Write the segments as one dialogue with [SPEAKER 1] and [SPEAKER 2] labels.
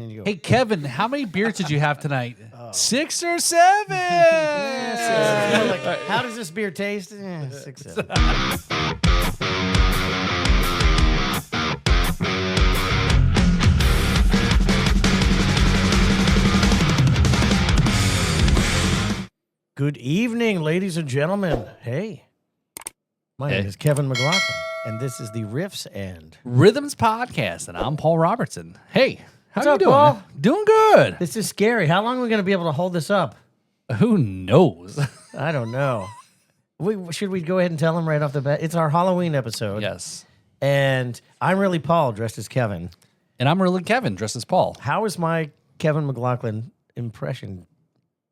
[SPEAKER 1] Hey, Kevin, how many beers did you have tonight? 6 or 7?
[SPEAKER 2] How does this beer taste? 6, 7. Good evening, ladies and gentlemen. Hey, my name is Kevin McLaughlin, and this is the Riffs and
[SPEAKER 1] Rhythms Podcast, and I'm Paul Robertson. Hey, how
[SPEAKER 2] What's
[SPEAKER 1] you
[SPEAKER 2] up,
[SPEAKER 1] doing?
[SPEAKER 2] Paul?
[SPEAKER 1] Doing good.
[SPEAKER 2] This is scary. How long are we going to be able to hold this up?
[SPEAKER 1] Who knows?
[SPEAKER 2] I don't know. Should we go ahead and tell them right off the bat? It's our Halloween episode.
[SPEAKER 1] Yes.
[SPEAKER 2] And I'm really Paul, dressed as Kevin.
[SPEAKER 1] And I'm really Kevin, dressed as Paul.
[SPEAKER 2] How is my Kevin McLaughlin impression?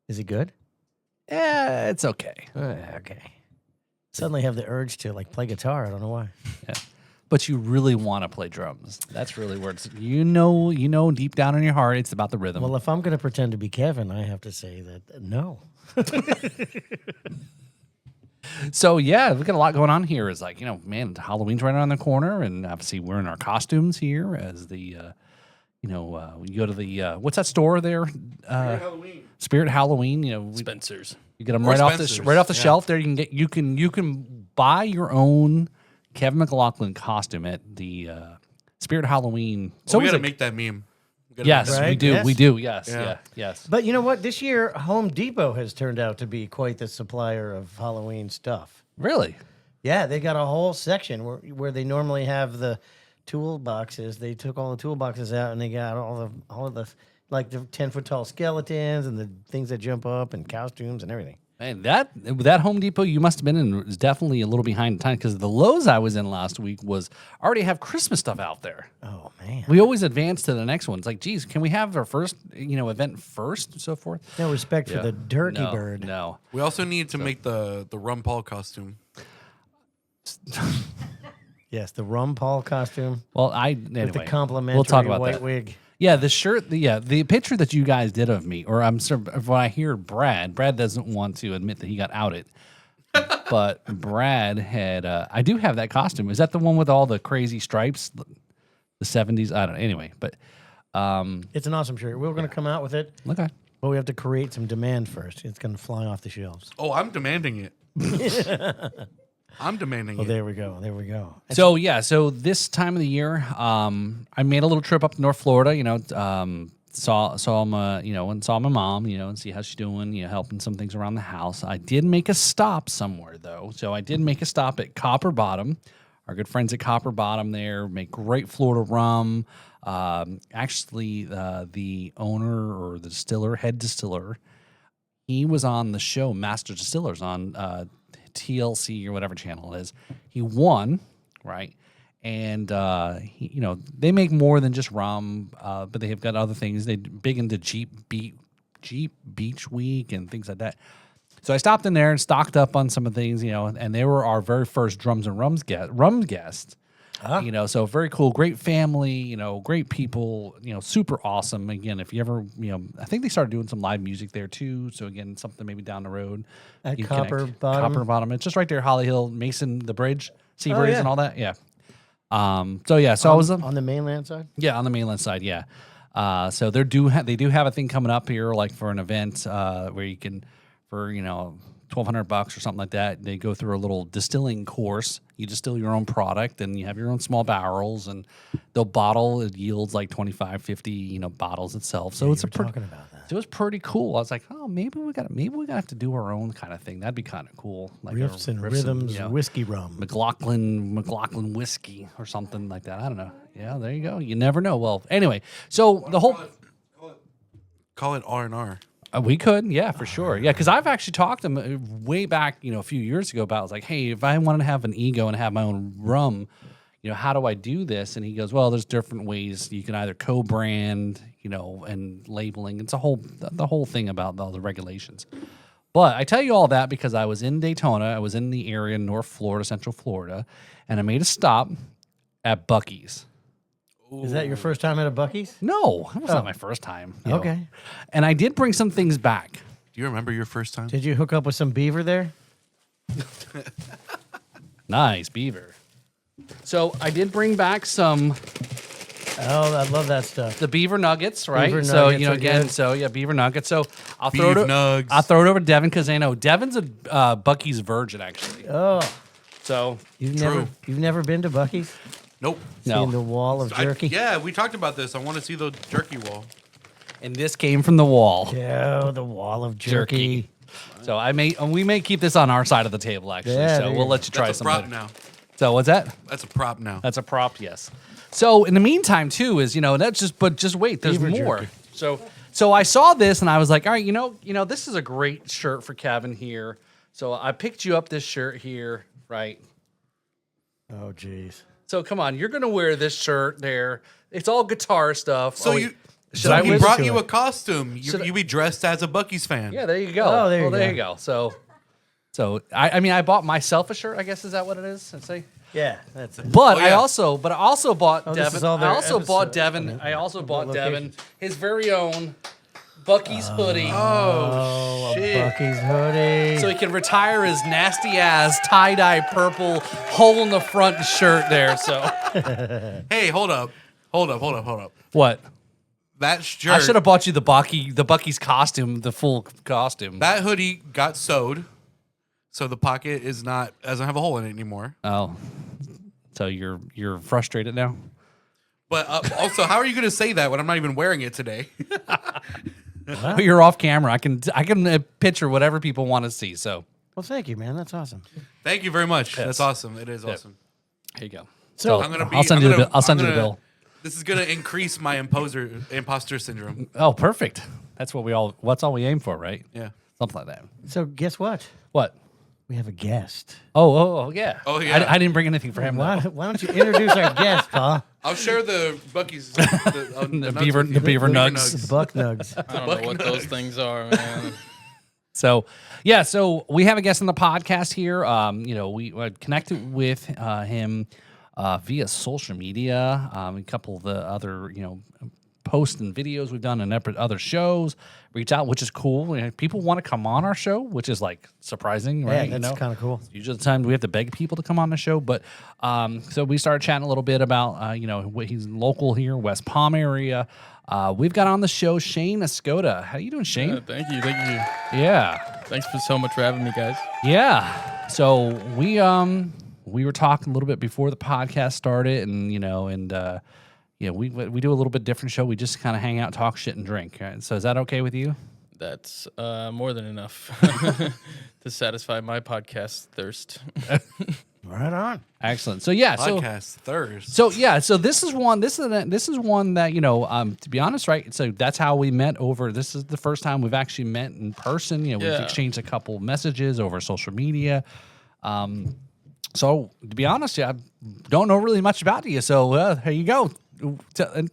[SPEAKER 2] Is it good?
[SPEAKER 1] Yeah, it's okay.
[SPEAKER 2] Okay. Suddenly have the urge to play guitar. I don't know why.
[SPEAKER 1] Yeah. But you really want to play drums. That's really where it's, you know deep down in your heart, it's about the rhythm.
[SPEAKER 2] Well, if I'm going to pretend to be Kevin, I have to say that no.
[SPEAKER 1] So, yeah, we've got a lot going on here. It's like, man, Halloween's right around the corner, and obviously we're in our costumes here as the, we go to the, what's that store there? Spirit Halloween.
[SPEAKER 3] Spencer's.
[SPEAKER 1] You get them right off the shelf there. You can buy your own Kevin McLaughlin costume at the Spirit Halloween.
[SPEAKER 3] So we got to make that meme.
[SPEAKER 1] Yes,
[SPEAKER 2] right?
[SPEAKER 1] we do.
[SPEAKER 2] Yes.
[SPEAKER 1] We do. Yes,
[SPEAKER 3] Yeah.
[SPEAKER 1] yes.
[SPEAKER 2] But you know what? This year, Home Depot has turned out to be quite the supplier of Halloween stuff.
[SPEAKER 1] Really?
[SPEAKER 2] Yeah, they got a whole section where they normally have the toolboxes. They took all the toolboxes out and they got all of the like the 10-foot tall skeletons and the things that jump up and costumes and everything.
[SPEAKER 1] Man, that Home Depot you must have been in is definitely a little behind the time because the Lowe's I was in last week was already have Christmas stuff out there.
[SPEAKER 2] Oh man,
[SPEAKER 1] We always advance to the next one. It's like, geez, can we have our first event first and so forth?
[SPEAKER 2] no respect for the turkey
[SPEAKER 1] No,
[SPEAKER 2] bird.
[SPEAKER 1] No.
[SPEAKER 3] We also need to make the Rum Paul costume.
[SPEAKER 2] Yes, the Rum Paul costume
[SPEAKER 1] Well, anyway,
[SPEAKER 2] with the complimentary
[SPEAKER 1] we'll talk about
[SPEAKER 2] white
[SPEAKER 1] that.
[SPEAKER 2] wig.
[SPEAKER 1] Yeah, the shirt, the picture that you guys did of me, or I'm sure when I hear Brad doesn't want to admit that he got outed. But Brad had, I do have that costume. Is that the one with all the crazy stripes? The 70s? I don't know. Anyway, but.
[SPEAKER 2] It's an awesome shirt. We're going to come out with it,
[SPEAKER 1] Okay.
[SPEAKER 2] but we have to create some demand first. It's going to fly off the shelves.
[SPEAKER 3] Oh, I'm demanding it. I'm demanding
[SPEAKER 2] Oh,
[SPEAKER 3] it.
[SPEAKER 2] there we go. There we go.
[SPEAKER 1] So this time of the year, I made a little trip up to North Florida, saw my, and saw my mom, and see how she's doing, helping some things around the house. I did make a stop somewhere though. So I did make a stop at Copper Bottom. Our good friends at Copper Bottom there make great Florida rum. Actually, the owner or the head distiller, he was on the show Master Distillers on TLC or whatever channel it is. He won, right? And they make more than just rum, but they have got other things. They're big into Jeep Beach Week and things like that. So I stopped in there and stocked up on some of the things, and they were our very first Drums and Rum guest. So very cool, great family, great people, super awesome. Again, if you ever, I think they started doing some live music there too. So again, something maybe down the road.
[SPEAKER 2] At
[SPEAKER 1] You
[SPEAKER 2] Copper
[SPEAKER 1] connect.
[SPEAKER 2] Bottom?
[SPEAKER 1] Copper Bottom. It's just right there, Holly Hill, Mason, the bridge, Seabreeze,
[SPEAKER 2] yeah.
[SPEAKER 1] and all that. Yeah. So I was
[SPEAKER 2] on the mainland side.
[SPEAKER 1] yeah, on the mainland side, yeah. So they do have a thing coming up here, like for an event where you can, for $1,200 or something like that. They go through a little distilling course. You distill your own product, and you have your own small barrels, and they'll bottle. It yields like 25, 50, bottles itself. So it's
[SPEAKER 2] talking about that.
[SPEAKER 1] It was pretty cool. I was like, oh, maybe we got to have to do our own kind of thing. That'd be kind of cool. Like
[SPEAKER 2] Riffs and Rhythms whiskey rum.
[SPEAKER 1] McLaughlin whiskey or something like that. I don't know. Yeah, there you go. You never know. Well, anyway, so the whole
[SPEAKER 3] Call it R&R.
[SPEAKER 1] we could, yeah, for sure, yeah, because I've actually talked to him way back, a few years ago about. I was like, hey, if I wanted to have an ego and have my own rum, how do I do this? And he goes, well, there's different ways. You can either co-brand, and labeling. It's the whole thing about all the regulations. But I tell you all that because I was in Daytona. I was in the area, North Florida, Central Florida, and I made a stop at Buc-ee's.
[SPEAKER 2] Is that your first time at a Buc-ee's?
[SPEAKER 1] No, it was not my first time.
[SPEAKER 2] Okay.
[SPEAKER 1] And I did bring some things back.
[SPEAKER 3] Do you remember your first time?
[SPEAKER 2] Did you hook up with some beaver there?
[SPEAKER 1] Nice beaver. So I did bring back some
[SPEAKER 2] Oh, I love that stuff.
[SPEAKER 1] The beaver nuggets, right?
[SPEAKER 2] Beaver
[SPEAKER 1] So
[SPEAKER 2] nuggets are
[SPEAKER 1] again,
[SPEAKER 2] good.
[SPEAKER 1] so yeah, beaver nuggets. So I'll
[SPEAKER 3] Beef
[SPEAKER 1] throw it.
[SPEAKER 3] nugs.
[SPEAKER 1] I'll throw it over to Devin because I know Devin's a Bucky's virgin actually.
[SPEAKER 2] Oh,
[SPEAKER 1] So
[SPEAKER 2] you've never been to Bucky's?
[SPEAKER 3] Nope.
[SPEAKER 1] no,
[SPEAKER 2] Seen the wall of jerky?
[SPEAKER 3] Yeah, we talked about this. I want to see the jerky wall.
[SPEAKER 1] and this came from the wall.
[SPEAKER 2] Yeah, the wall of jerky.
[SPEAKER 1] So we may keep this on our side of the table actually.
[SPEAKER 2] Yeah,
[SPEAKER 1] So we'll let you try
[SPEAKER 3] That's a
[SPEAKER 1] some
[SPEAKER 3] prop
[SPEAKER 1] later.
[SPEAKER 3] now.
[SPEAKER 1] So what's that?
[SPEAKER 3] That's a prop now.
[SPEAKER 1] That's a prop, yes. So in the meantime, too, is that's just wait, there's
[SPEAKER 2] Beaver
[SPEAKER 1] more.
[SPEAKER 2] jerky.
[SPEAKER 1] So I saw this and I was like, all right, this is a great shirt for Kevin here. So I picked you up this shirt here, right?
[SPEAKER 2] Oh, jeez.
[SPEAKER 1] So come on, you're gonna wear this shirt there. It's all guitar stuff.
[SPEAKER 3] So
[SPEAKER 1] wait,
[SPEAKER 3] you.
[SPEAKER 1] should
[SPEAKER 3] So
[SPEAKER 1] I
[SPEAKER 3] he
[SPEAKER 1] wear
[SPEAKER 3] brought
[SPEAKER 2] to
[SPEAKER 3] you
[SPEAKER 2] it?
[SPEAKER 3] a costume.
[SPEAKER 1] Should I-
[SPEAKER 3] You be dressed as a Bucky's fan.
[SPEAKER 1] Yeah, there you go.
[SPEAKER 2] Oh, there you
[SPEAKER 1] there
[SPEAKER 2] go.
[SPEAKER 1] you go. So I bought myself a shirt. I guess is that what it is? I'd say.
[SPEAKER 2] Yeah, that's it.
[SPEAKER 1] But
[SPEAKER 3] Oh,
[SPEAKER 1] I
[SPEAKER 3] yeah.
[SPEAKER 1] also bought
[SPEAKER 2] Oh, this
[SPEAKER 1] Devin.
[SPEAKER 2] is all
[SPEAKER 1] I
[SPEAKER 2] their
[SPEAKER 1] also bought
[SPEAKER 2] episode-
[SPEAKER 1] Devin. I also bought Devin
[SPEAKER 2] locations.
[SPEAKER 1] his very own Bucky's hoodie,
[SPEAKER 3] Oh,
[SPEAKER 2] Oh,
[SPEAKER 3] shit.
[SPEAKER 2] a Bucky's hoodie.
[SPEAKER 1] so he can retire his nasty ass tie dye purple hole in the front shirt there. So
[SPEAKER 3] Hey, hold up.
[SPEAKER 1] what?
[SPEAKER 3] That shirt.
[SPEAKER 1] I should have bought you the Bucky's costume, the full costume.
[SPEAKER 3] That hoodie got sewed, so the pocket doesn't have a hole in it anymore.
[SPEAKER 1] Oh, so you're frustrated now?
[SPEAKER 3] But also, how are you going to say that when I'm not even wearing it today?
[SPEAKER 1] But you're off camera. I can picture whatever people want to see. So
[SPEAKER 2] Well, thank you, man. That's awesome.
[SPEAKER 3] Thank you very much.
[SPEAKER 1] Yes.
[SPEAKER 3] That's awesome. It is awesome.
[SPEAKER 1] here you go.
[SPEAKER 2] So,
[SPEAKER 3] I'm gonna be.
[SPEAKER 1] I'll send
[SPEAKER 3] I'm
[SPEAKER 1] you the
[SPEAKER 3] gonna-
[SPEAKER 1] bill. I'll send
[SPEAKER 3] I'm
[SPEAKER 1] you the
[SPEAKER 3] gonna-
[SPEAKER 1] bill.
[SPEAKER 3] This is going to increase my imposter syndrome.
[SPEAKER 1] Oh, perfect. That's what's all we aim for, right?
[SPEAKER 3] Yeah.
[SPEAKER 1] Something like that.
[SPEAKER 2] So guess what?
[SPEAKER 1] What?
[SPEAKER 2] We have a guest.
[SPEAKER 1] Oh, yeah.
[SPEAKER 3] Oh, yeah.
[SPEAKER 1] I didn't bring anything for him.
[SPEAKER 2] Why,
[SPEAKER 1] though.
[SPEAKER 2] why don't you introduce our guest, Paul?
[SPEAKER 3] I'll share the Bucky's.
[SPEAKER 1] The beaver nugs.
[SPEAKER 2] The Buck Nugs.
[SPEAKER 4] I don't know what those things are, man.
[SPEAKER 1] So, yeah. So we have a guest on the podcast here. We connected with him via social media. A couple of the other, posts and videos we've done in other shows. Reach out, which is cool. People want to come on our show, which is like surprising,
[SPEAKER 2] Yeah,
[SPEAKER 1] right?
[SPEAKER 2] that's kind of cool.
[SPEAKER 1] Usually the time we have to beg people to come on the show, but so we started chatting a little bit about he's local here, West Palm area. We've got on the show Shane Escoda. How you doing, Shane?
[SPEAKER 4] Thank you.
[SPEAKER 1] Yeah,
[SPEAKER 4] Thanks for so much for having me, guys.
[SPEAKER 1] yeah. So we were talking a little bit before the podcast started, and we do a little bit different show. We just kind of hang out, talk shit, and drink. Right? So is that okay with you?
[SPEAKER 4] That's more than enough to satisfy my podcast thirst.
[SPEAKER 2] Right on.
[SPEAKER 1] Excellent. So yeah,
[SPEAKER 3] Podcast thirst.
[SPEAKER 1] So this is one that to be honest, right? So that's how we met over. This is the first time we've actually met in person. We've
[SPEAKER 4] Yeah.
[SPEAKER 1] exchanged a couple messages over social media. So to be honest, I don't know really much about you. So here you go.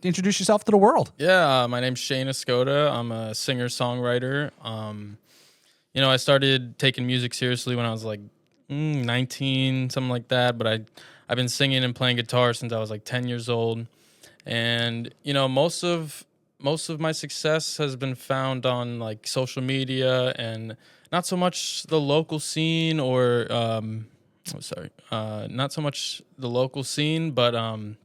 [SPEAKER 1] Introduce yourself to the world.
[SPEAKER 4] Yeah, my name's Shane Escoda. I'm a singer-songwriter. I started taking music seriously when I was like 19, something like that. But I've been singing and playing guitar since I was like 10 years old. And most of my success has been found on like social media and not so much the local scene or not so much the local scene, but I'm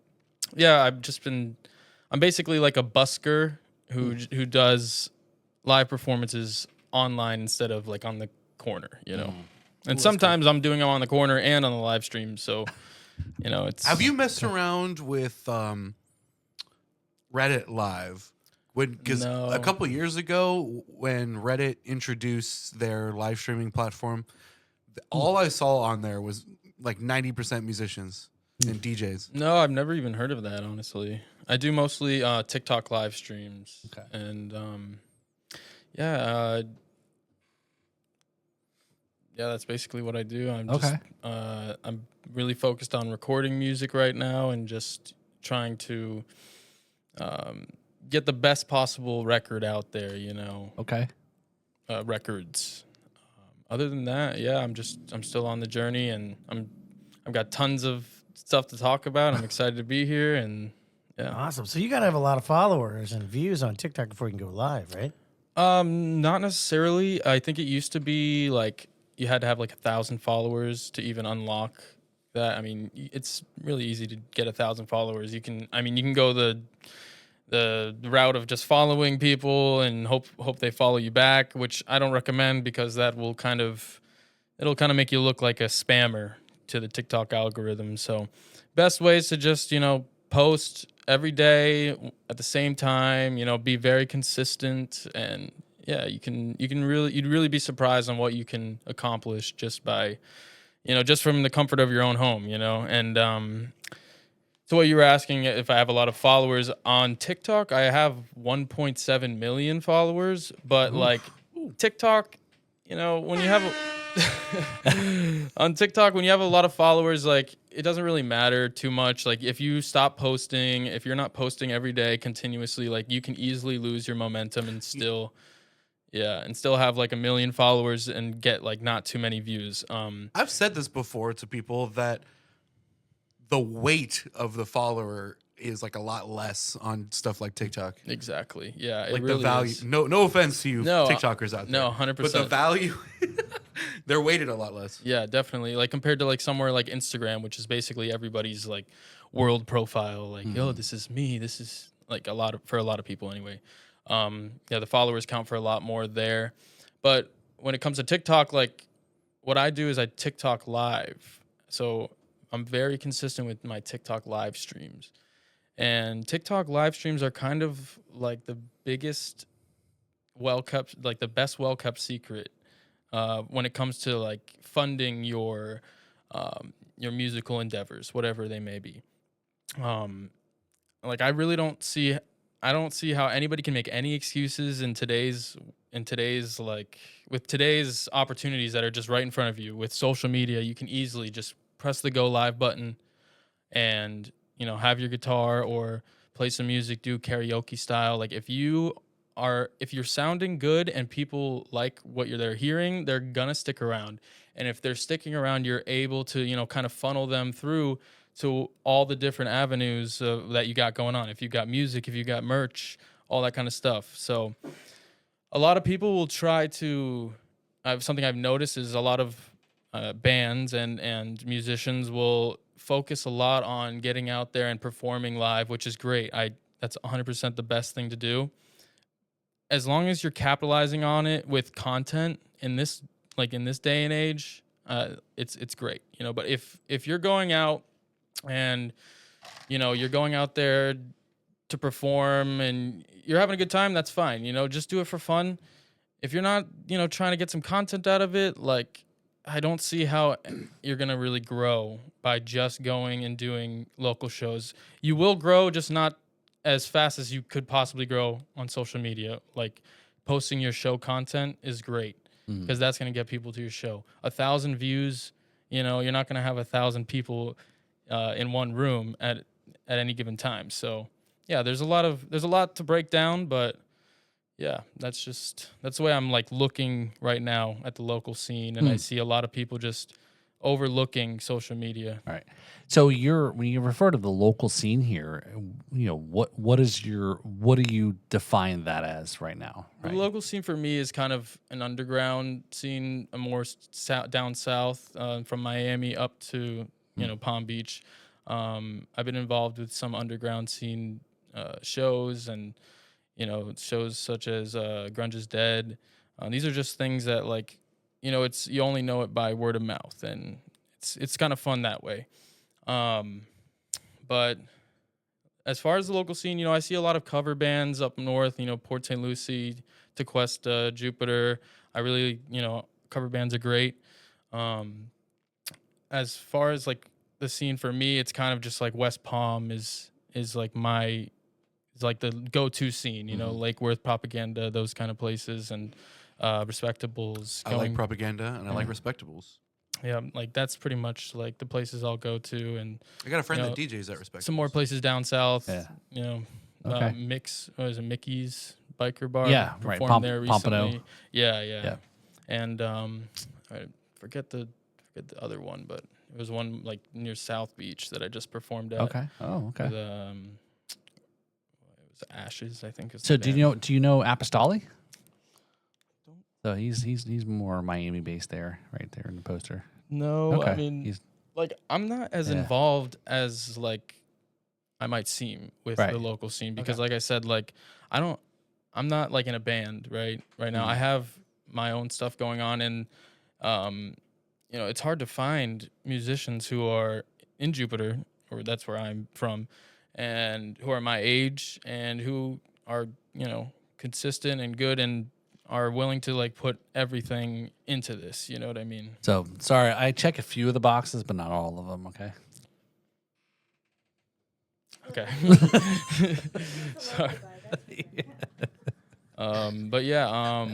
[SPEAKER 4] basically like a busker who does live performances online instead of like on the corner, And sometimes I'm doing them on the corner and on the live stream, so it's.
[SPEAKER 3] Have you messed around with Reddit Live? Because
[SPEAKER 4] No.
[SPEAKER 3] a couple years ago, when Reddit introduced their live streaming platform, all I saw on there was like 90% musicians and DJs.
[SPEAKER 4] No, I've never even heard of that, honestly. I do mostly TikTok live streams.
[SPEAKER 1] Okay.
[SPEAKER 4] And yeah, that's basically what I do. I'm really focused on recording music right now and just trying to get the best possible record out there,
[SPEAKER 1] Okay.
[SPEAKER 4] records. Other than that, yeah, I'm still on the journey, and I've got tons of stuff to talk about. I'm excited to be here, and yeah.
[SPEAKER 2] Awesome. So you got to have a lot of followers and views on TikTok before you can go live, right?
[SPEAKER 4] Not necessarily. I think it used to be like you had to have like 1,000 followers to even unlock that, I mean, it's really easy to get 1,000 followers. You can go the route of just following people and hope they follow you back, which I don't recommend because that will it'll kind of make you look like a spammer to the TikTok algorithm. So best way is to just, post every day at the same time, be very consistent, and yeah, you'd really be surprised on what you can accomplish just by, just from the comfort of your own home, and so what you were asking if I have a lot of followers on TikTok, I have 1.7 million followers, but like TikTok, when you have on TikTok, when you have a lot of followers, like it doesn't really matter too much. Like if you stop posting, if you're not posting every day continuously, like you can easily lose your momentum and still have like 1 million followers and get like not too many views.
[SPEAKER 3] I've said this before to people that the weight of the follower is like a lot less on stuff like TikTok.
[SPEAKER 4] Exactly. Yeah. It
[SPEAKER 3] Like
[SPEAKER 4] really
[SPEAKER 3] the value.
[SPEAKER 4] is.
[SPEAKER 3] No offense to you TikTokers out there.
[SPEAKER 4] No, 100%.
[SPEAKER 3] But the value, they're weighted a lot less.
[SPEAKER 4] Yeah, definitely. Like compared to like somewhere like Instagram, which is basically everybody's like world profile. Like, oh, this is me. This is like for a lot of people anyway. The followers count for a lot more there. But when it comes to TikTok, like what I do is I TikTok live. So I'm very consistent with my TikTok live streams. And TikTok live streams are kind of like the biggest the best well-kept secret when it comes to like funding your musical endeavors, whatever they may be. Like I don't see how anybody can make any excuses in today's like with today's opportunities that are just right in front of you. With social media, you can easily just press the go live button and have your guitar or play some music, do karaoke style. Like if you're sounding good and people like what they're hearing, they're gonna stick around. And if they're sticking around, you're able to kind of funnel them through to all the different avenues that you got going on. If you got music, if you got merch, all that kind of stuff. So a lot of people will try to something I've noticed is a lot of bands and musicians will focus a lot on getting out there and performing live, which is great. That's 100% the best thing to do. As long as you're capitalizing on it with content in this day and age, it's great. But if you're going out and you're going out there to perform and you're having a good time, that's fine. Just do it for fun. If you're not, trying to get some content out of it, like I don't see how you're going to really grow by just going and doing local shows. You will grow, just not as fast as you could possibly grow on social media. Like posting your show content is great because that's going to get people to your show. 1,000 views, you're not going to have 1,000 people in one room at any given time. So yeah, there's a lot to break down, but yeah, that's the way I'm like looking right now at the local scene, and I see a lot of people just overlooking social media.
[SPEAKER 1] All right. So when you refer to the local scene here, what do you define that as right now? Right?
[SPEAKER 4] The local scene for me is kind of an underground scene, a more down south from Miami up to Palm Beach. I've been involved with some underground scene shows and shows such as Grunge is Dead. These are just things that like you only know it by word of mouth, and it's kind of fun that way. But as far as the local scene, I see a lot of cover bands up north, Port St. Lucie, Tequesta, Jupiter. I really, cover bands are great. As far as like the scene for me, it's kind of just like West Palm is like like the go-to scene, Lake Worth, Propaganda, those kind of places, and Respectables.
[SPEAKER 3] I like Propaganda and I like Respectables.
[SPEAKER 4] Yeah, like that's pretty much like the places I'll go to, and
[SPEAKER 3] I got a friend that DJs at Respectables.
[SPEAKER 4] some more places down south.
[SPEAKER 1] Yeah.
[SPEAKER 4] Okay. Mickey's Biker Bar.
[SPEAKER 1] Yeah, right.
[SPEAKER 4] Performed there recently.
[SPEAKER 1] Pompano.
[SPEAKER 4] Yeah. And I forget the other one, but it was one like near South Beach that I just performed at.
[SPEAKER 1] Okay. Oh, okay.
[SPEAKER 4] With, it was Ashes, I think.
[SPEAKER 1] So do you know Apostoli? So he's more Miami based there, right there in the poster.
[SPEAKER 4] No,
[SPEAKER 1] Okay.
[SPEAKER 4] I mean,
[SPEAKER 1] He's
[SPEAKER 4] like I'm not as
[SPEAKER 1] Yeah.
[SPEAKER 4] involved as like I might seem with
[SPEAKER 1] Right.
[SPEAKER 4] the local scene because like I said, like I'm not like in a band right now. I
[SPEAKER 1] Mhm.
[SPEAKER 4] have my own stuff going on, and um it's hard to find musicians who are in Jupiter, or that's where I'm from, and who are my age and who are, consistent and good and are willing to like put everything into this, you know what I mean?
[SPEAKER 1] So sorry, I check a few of the boxes, but not all of them. Okay.
[SPEAKER 4] Okay. Sorry. But yeah,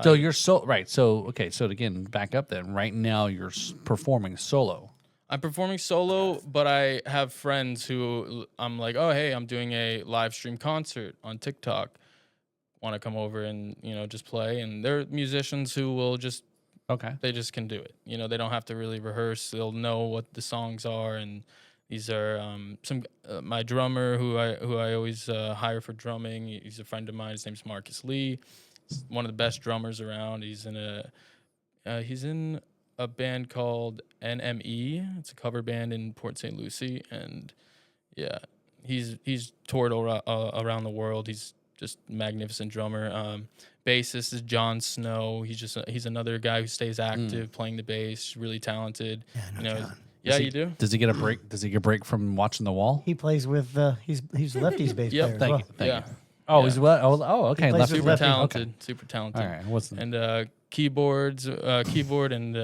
[SPEAKER 1] So you're right. So okay. So again, back up then. Right now, you're performing solo.
[SPEAKER 4] I'm performing solo, but I have friends who I'm like, oh, hey, I'm doing a live stream concert on TikTok. Want to come over and, just play. And they're musicians who will just,
[SPEAKER 1] Okay.
[SPEAKER 4] they just can do it. They don't have to really rehearse. They'll know what the songs are. And these are my drummer who I always hire for drumming. He's a friend of mine. His name's Marcus Lee. He's one of the best drummers around. He's in a band called NME. It's a cover band in Port St. Lucie, and yeah, he's toured around the world. He's just a magnificent drummer. Bassist is John Snow. He's another guy who stays active playing the bass. Really talented.
[SPEAKER 2] Yeah, I know John.
[SPEAKER 4] Yeah, you do.
[SPEAKER 1] Does he get a break? Does he get a break from watching the wall?
[SPEAKER 2] He plays with he's lefty's bass
[SPEAKER 4] Yep.
[SPEAKER 2] player. As
[SPEAKER 1] Thank
[SPEAKER 2] well.
[SPEAKER 1] you. Thank
[SPEAKER 4] Yeah.
[SPEAKER 1] you. Oh,
[SPEAKER 4] Yeah.
[SPEAKER 1] he's what? Oh, okay.
[SPEAKER 2] He plays
[SPEAKER 1] Lefty.
[SPEAKER 2] with
[SPEAKER 4] Super
[SPEAKER 2] lefty.
[SPEAKER 4] talented.
[SPEAKER 1] Okay.
[SPEAKER 4] Super talented.
[SPEAKER 1] All right. What's the
[SPEAKER 4] And keyboard and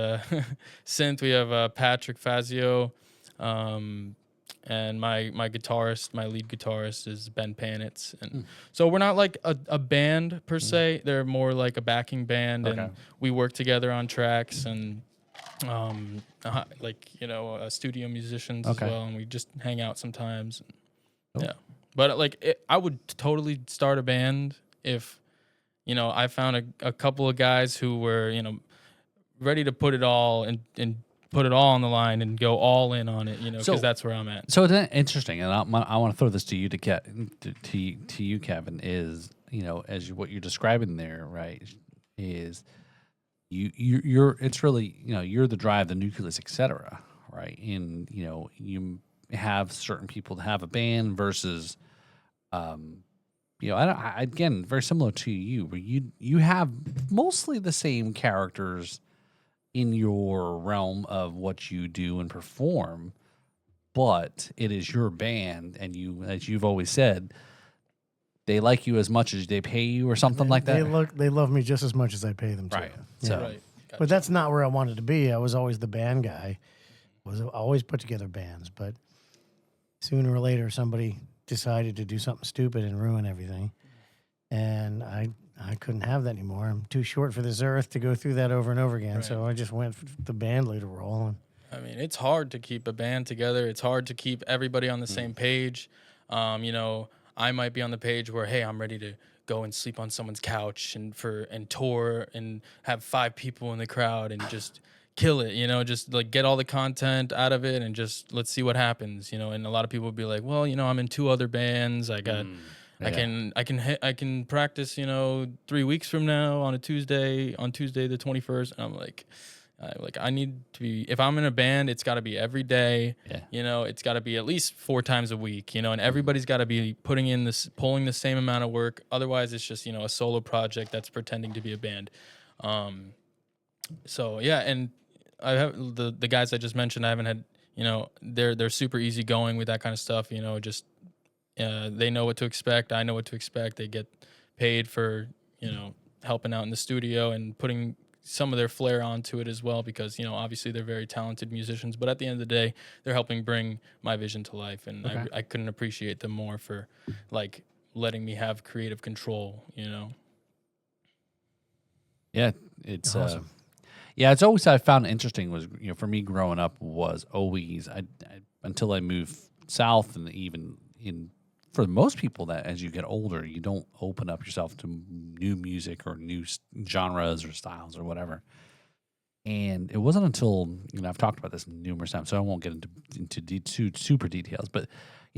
[SPEAKER 4] synth. We have Patrick Fazio, and my guitarist, my lead guitarist is Ben Panitz, and so we're not like a band per se. They're more like a backing band,
[SPEAKER 1] Okay.
[SPEAKER 4] and we work together on tracks and studio musicians
[SPEAKER 1] Okay.
[SPEAKER 4] as well, and we just hang out sometimes.
[SPEAKER 1] Cool.
[SPEAKER 4] Yeah, but I would totally start a band if I found a couple of guys who were ready to put it all and put it all on the line and go all in on it, because
[SPEAKER 1] So-
[SPEAKER 4] that's where I'm at.
[SPEAKER 1] So it's interesting, and I want to throw this to you, to you, Kevin. Is what you're describing there, right? Is you're it's really you're the drive, the nucleus, etc. Right? And you have certain people that have a band versus, again, very similar to you, where you have mostly the same characters in your realm of what you do and perform, but it is your band, and you, as you've always said, they like you as much as they pay you, or something like that.
[SPEAKER 2] They love me just as much as I pay them to.
[SPEAKER 1] Right.
[SPEAKER 2] Yeah.
[SPEAKER 1] So
[SPEAKER 4] Right.
[SPEAKER 2] But that's not where I wanted to be. I was always the band guy. Was always put together bands, but sooner or later somebody decided to do something stupid and ruin everything. And I couldn't have that anymore. I'm too short for this earth to go through that over and over again.
[SPEAKER 4] Right.
[SPEAKER 2] So I just went for the band leader role. And
[SPEAKER 4] I mean, it's hard to keep a band together. It's hard to keep everybody on the same page. I might be on the page where, hey, I'm ready to go and sleep on someone's couch and tour and have 5 people in the crowd and just kill it, just like get all the content out of it and just let's see what happens, and a lot of people would be like, well, I'm in 2 other bands. I got I can practice, 3 weeks from now on Tuesday the 21st. And I'm like I need to be, if I'm in a band, it's got to be every day.
[SPEAKER 1] Yeah.
[SPEAKER 4] It's got to be at least 4 times a week, and everybody's got to be pulling the same amount of work. Otherwise, it's just, a solo project that's pretending to be a band. So yeah, and I have the guys I just mentioned. I haven't had, they're super easygoing with that kind of stuff. Just they know what to expect. I know what to expect. They get paid for helping out in the studio and putting some of their flair onto it as well, because obviously they're very talented musicians. But at the end of the day, they're helping bring my vision to life, and
[SPEAKER 1] Okay.
[SPEAKER 4] I couldn't appreciate them more for like letting me have creative control.
[SPEAKER 1] Yeah, it's
[SPEAKER 2] Awesome.
[SPEAKER 1] it's always I found interesting was for me growing up was always I until I moved south, and even for most people that as you get older you don't open up yourself to new music or new genres or styles or whatever. And it wasn't until I've talked about this numerous times, so I won't get into super details. But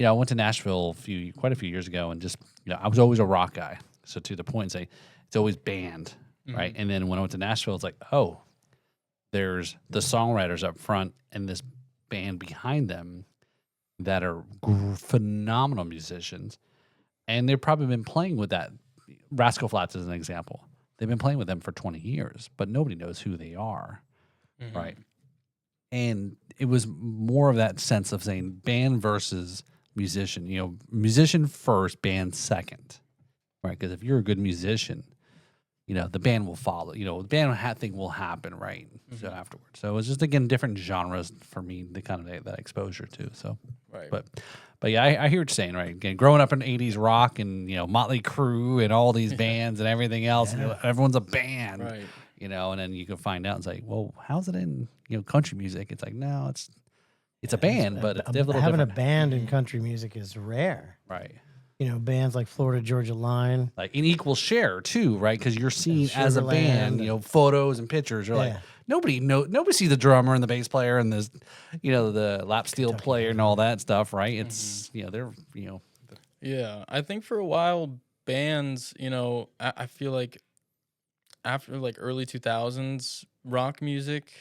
[SPEAKER 1] I went to Nashville quite a few years ago, and just I was always a rock guy. So to the point, say it's always band, right? And then when I went to Nashville, it's like, oh, there's the songwriters up front and this band behind them that are phenomenal musicians, and they've probably been playing with that. Rascal Flatts is an example. They've been playing with them for 20 years, but nobody knows who they are, right? And it was more of that sense of saying band versus musician. You know, musician first, band second, right? Because if you're a good musician, you know, the band will follow. You know, the band thing will happen, right? So afterwards. So it was just, again, different genres for me, the kind of that exposure to. So,
[SPEAKER 4] Right.
[SPEAKER 1] But yeah, I hear what you're saying, right? Again, growing up in 80s rock and, you know, Motley Crue and all these bands and everything else, you know, everyone's a band,
[SPEAKER 4] Right.
[SPEAKER 1] you know, and then you can find out and say, well, how's it in, you know, country music? It's like, no, it's a band, but it's a little
[SPEAKER 2] having
[SPEAKER 1] different.
[SPEAKER 2] a band in country music is rare.
[SPEAKER 1] Right.
[SPEAKER 2] You know, bands like Florida Georgia Line.
[SPEAKER 1] Like an equal share too, right? Because you're seen as a band, you know, photos and pictures. You're like, nobody sees the drummer and the bass player and the, you know, the lap steel player and all that stuff, right? It's, you know, they're, you know.
[SPEAKER 4] Yeah, I think for a while bands, you know, I feel like after like early 2000s rock music,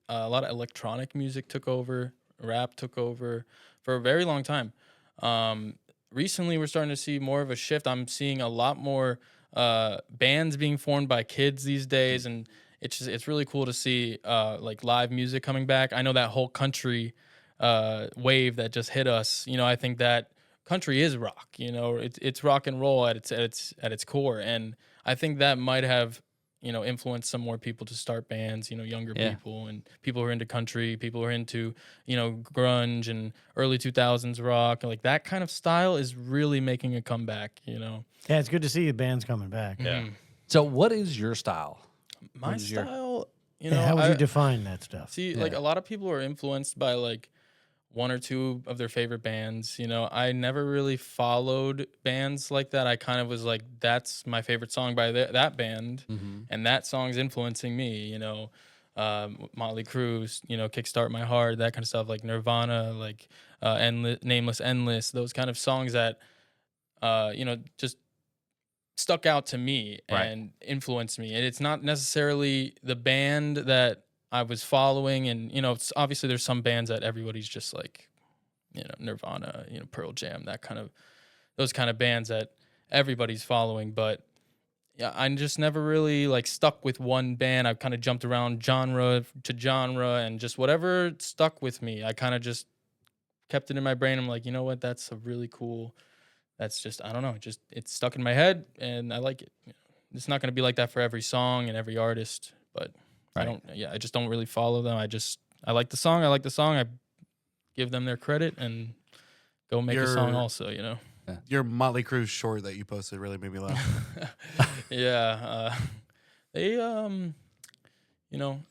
[SPEAKER 4] a lot of electronic music took over, rap took over for a very long time. Recently we're starting to see more of a shift. I'm seeing a lot more bands being formed by kids these days, and it's really cool to see like live music coming back. I know that whole country wave that just hit us. You know, I think that country is rock. You know, it's rock and roll at its core, and I think that might have, you know, influence some more people to start bands, you know, younger people and people who are into country, people who are into, you know, grunge and early 2000s rock. Like that kind of style is really making a comeback, you know.
[SPEAKER 2] Yeah, it's good to see the bands coming back.
[SPEAKER 1] Yeah. So what is your style?
[SPEAKER 4] My style, you
[SPEAKER 2] Yeah,
[SPEAKER 4] know,
[SPEAKER 2] how would you define that stuff?
[SPEAKER 4] see, like a lot of people are influenced by like one or two of their favorite bands. You know, I never really followed bands like that. I kind of was like, that's my favorite song by that band, and that song's influencing me. You know, Motley Crue, you know, Kickstart My Heart, that kind of stuff, like Nirvana, like Nameless Endless, those kind of songs that, you know, just stuck out to me and influenced me. And it's not necessarily the band that I was following, and you know, it's obviously there's some bands that everybody's just like, you know, Nirvana, you know, Pearl Jam, those kind of bands that everybody's following. But yeah, I just never really like stuck with one band. I've kind of jumped around genre to genre, and just whatever stuck with me, I kind of just kept it in my brain. I'm like, you know what, that's a really cool. That's just, I don't know, it's stuck in my head, and I like it. You know, it's not going to be like that for every song and every artist, but. I just don't really follow them. I like the song. I give them their credit and go make a song also, you know.
[SPEAKER 3] Your Motley Crue short that you posted really made me laugh.
[SPEAKER 4] Yeah. They, you know,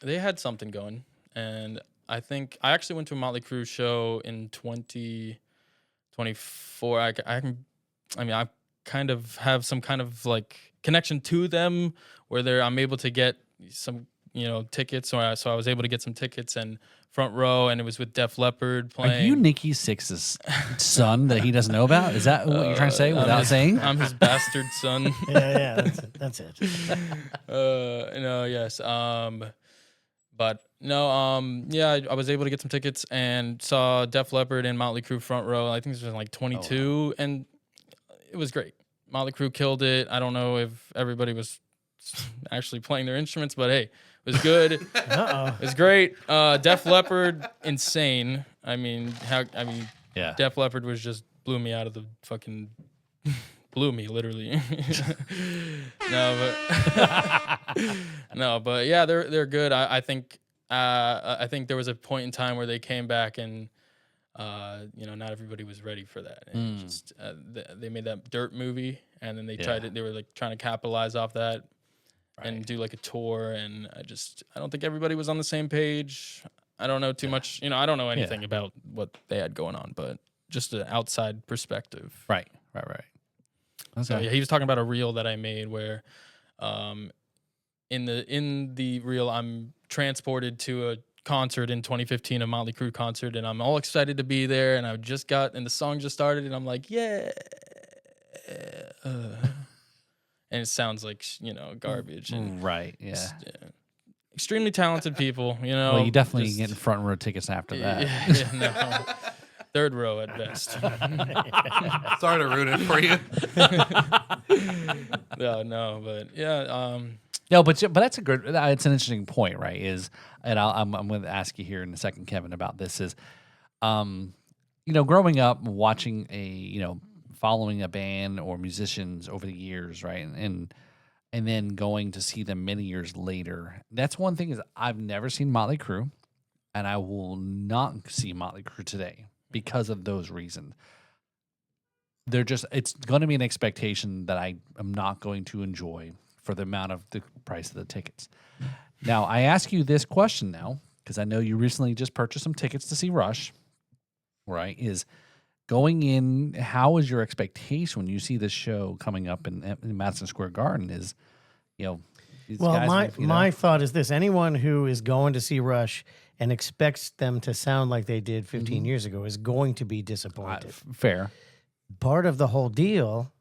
[SPEAKER 4] they had something going. And I think I actually went to a Motley Crue show in 2024. I kind of have some kind of like connection to them where I'm able to get some, you know, tickets. So I was able to get some tickets and front row, and it was with Def Leppard playing.
[SPEAKER 1] Are you Nikki Sixx's son that he doesn't know about? Is that what you're trying to say without saying?
[SPEAKER 4] I'm his bastard son.
[SPEAKER 2] Yeah, that's it.
[SPEAKER 4] No, yes. But no, yeah, I was able to get some tickets and saw Def Leppard and Motley Crue front row. I think this was like 22, and it was great. Motley Crue killed it. I don't know if everybody was actually playing their instruments, but hey, it was good. It was great. Def Leppard, insane.
[SPEAKER 1] Yeah.
[SPEAKER 4] Def Leppard was just blew me out of the fucking blew me literally. But yeah, they're good. I think there was a point in time where they came back and you know, not everybody was ready for that. And just they made that Dirt movie, and then they they were like trying to capitalize off that. Right. And do like a tour, and I don't think everybody was on the same page. I don't know too much, you know, I don't know anything about what they had going on, but just an outside perspective.
[SPEAKER 1] Right.
[SPEAKER 4] Okay. So yeah, he was talking about a reel that I made where in the reel I'm transported to a concert in 2015, a Motley Crue concert, and I'm all excited to be there, and and the song just started, and I'm like, yeah. And it sounds like, you know, garbage. And
[SPEAKER 1] right, yeah.
[SPEAKER 4] extremely talented people. You know,
[SPEAKER 1] Well, you definitely
[SPEAKER 4] just-
[SPEAKER 1] get in front row tickets after that.
[SPEAKER 4] Yeah, no. Third row at best.
[SPEAKER 3] Sorry to ruin it for you.
[SPEAKER 4] No, but yeah,
[SPEAKER 1] No, but that's a good. It's an interesting point, right? And I'm going to ask you here in a second, Kevin, about this. Growing up, watching following a band or musicians over the years, right, and then going to see them many years later. That's one thing is I've never seen Motley Crue, and I will not see Motley Crue today because of those reasons. It's going to be an expectation that I am not going to enjoy for the amount of the price of the tickets. Now, I ask you this question now, because I know you recently just purchased some tickets to see Rush, right? Is going in, how is your expectation when you see this show coming up in Madison Square Garden? These
[SPEAKER 2] Well,
[SPEAKER 1] guys,
[SPEAKER 2] my thought is this: anyone who is going to see Rush and expects them to sound like they did 15 years ago is going to be disappointed.
[SPEAKER 1] fair.
[SPEAKER 2] Part of the whole deal,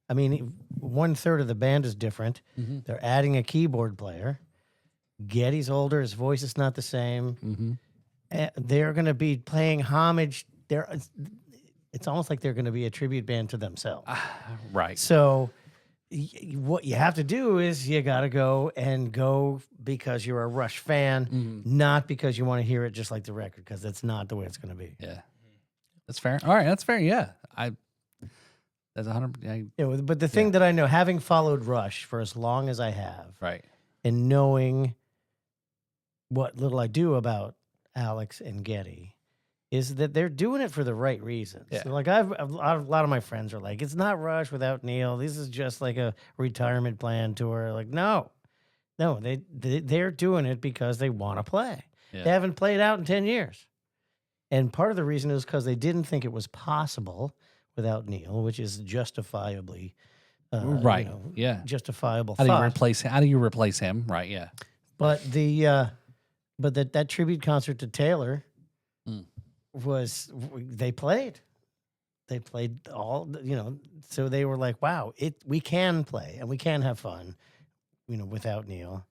[SPEAKER 2] I mean, 1/3 of the band is different. They're adding a keyboard player. Geddy's older; his voice is not the same. They're going to be playing homage. It's almost like they're going to be a tribute band to themselves.
[SPEAKER 1] Right.
[SPEAKER 2] So what you have to do is you got to go because you're a Rush fan, not because you want to hear it just like the record, because that's not the way it's going to be.
[SPEAKER 1] Yeah. That's fair. All right, that's fair. Yeah. That's 100.
[SPEAKER 2] But the thing that I know, having followed Rush for as long as I have,
[SPEAKER 1] Right.
[SPEAKER 2] and knowing what little I do about Alex and Geddy, is that they're doing it for the right reasons.
[SPEAKER 1] Yeah.
[SPEAKER 2] So like a lot of my friends are like, it's not Rush without Neil. This is just like a retirement plan tour. Like, no, they're doing it because they want to play.
[SPEAKER 1] Yeah.
[SPEAKER 2] They haven't played out in 10 years. And part of the reason is because they didn't think it was possible without Neil, which is justifiably
[SPEAKER 1] Right. Yeah.
[SPEAKER 2] justifiable
[SPEAKER 1] How do
[SPEAKER 2] thought.
[SPEAKER 1] you replace him? Right. Yeah.
[SPEAKER 2] But that tribute concert to Taylor they played all, so they were like, wow, we can play and we can have fun, without Neil.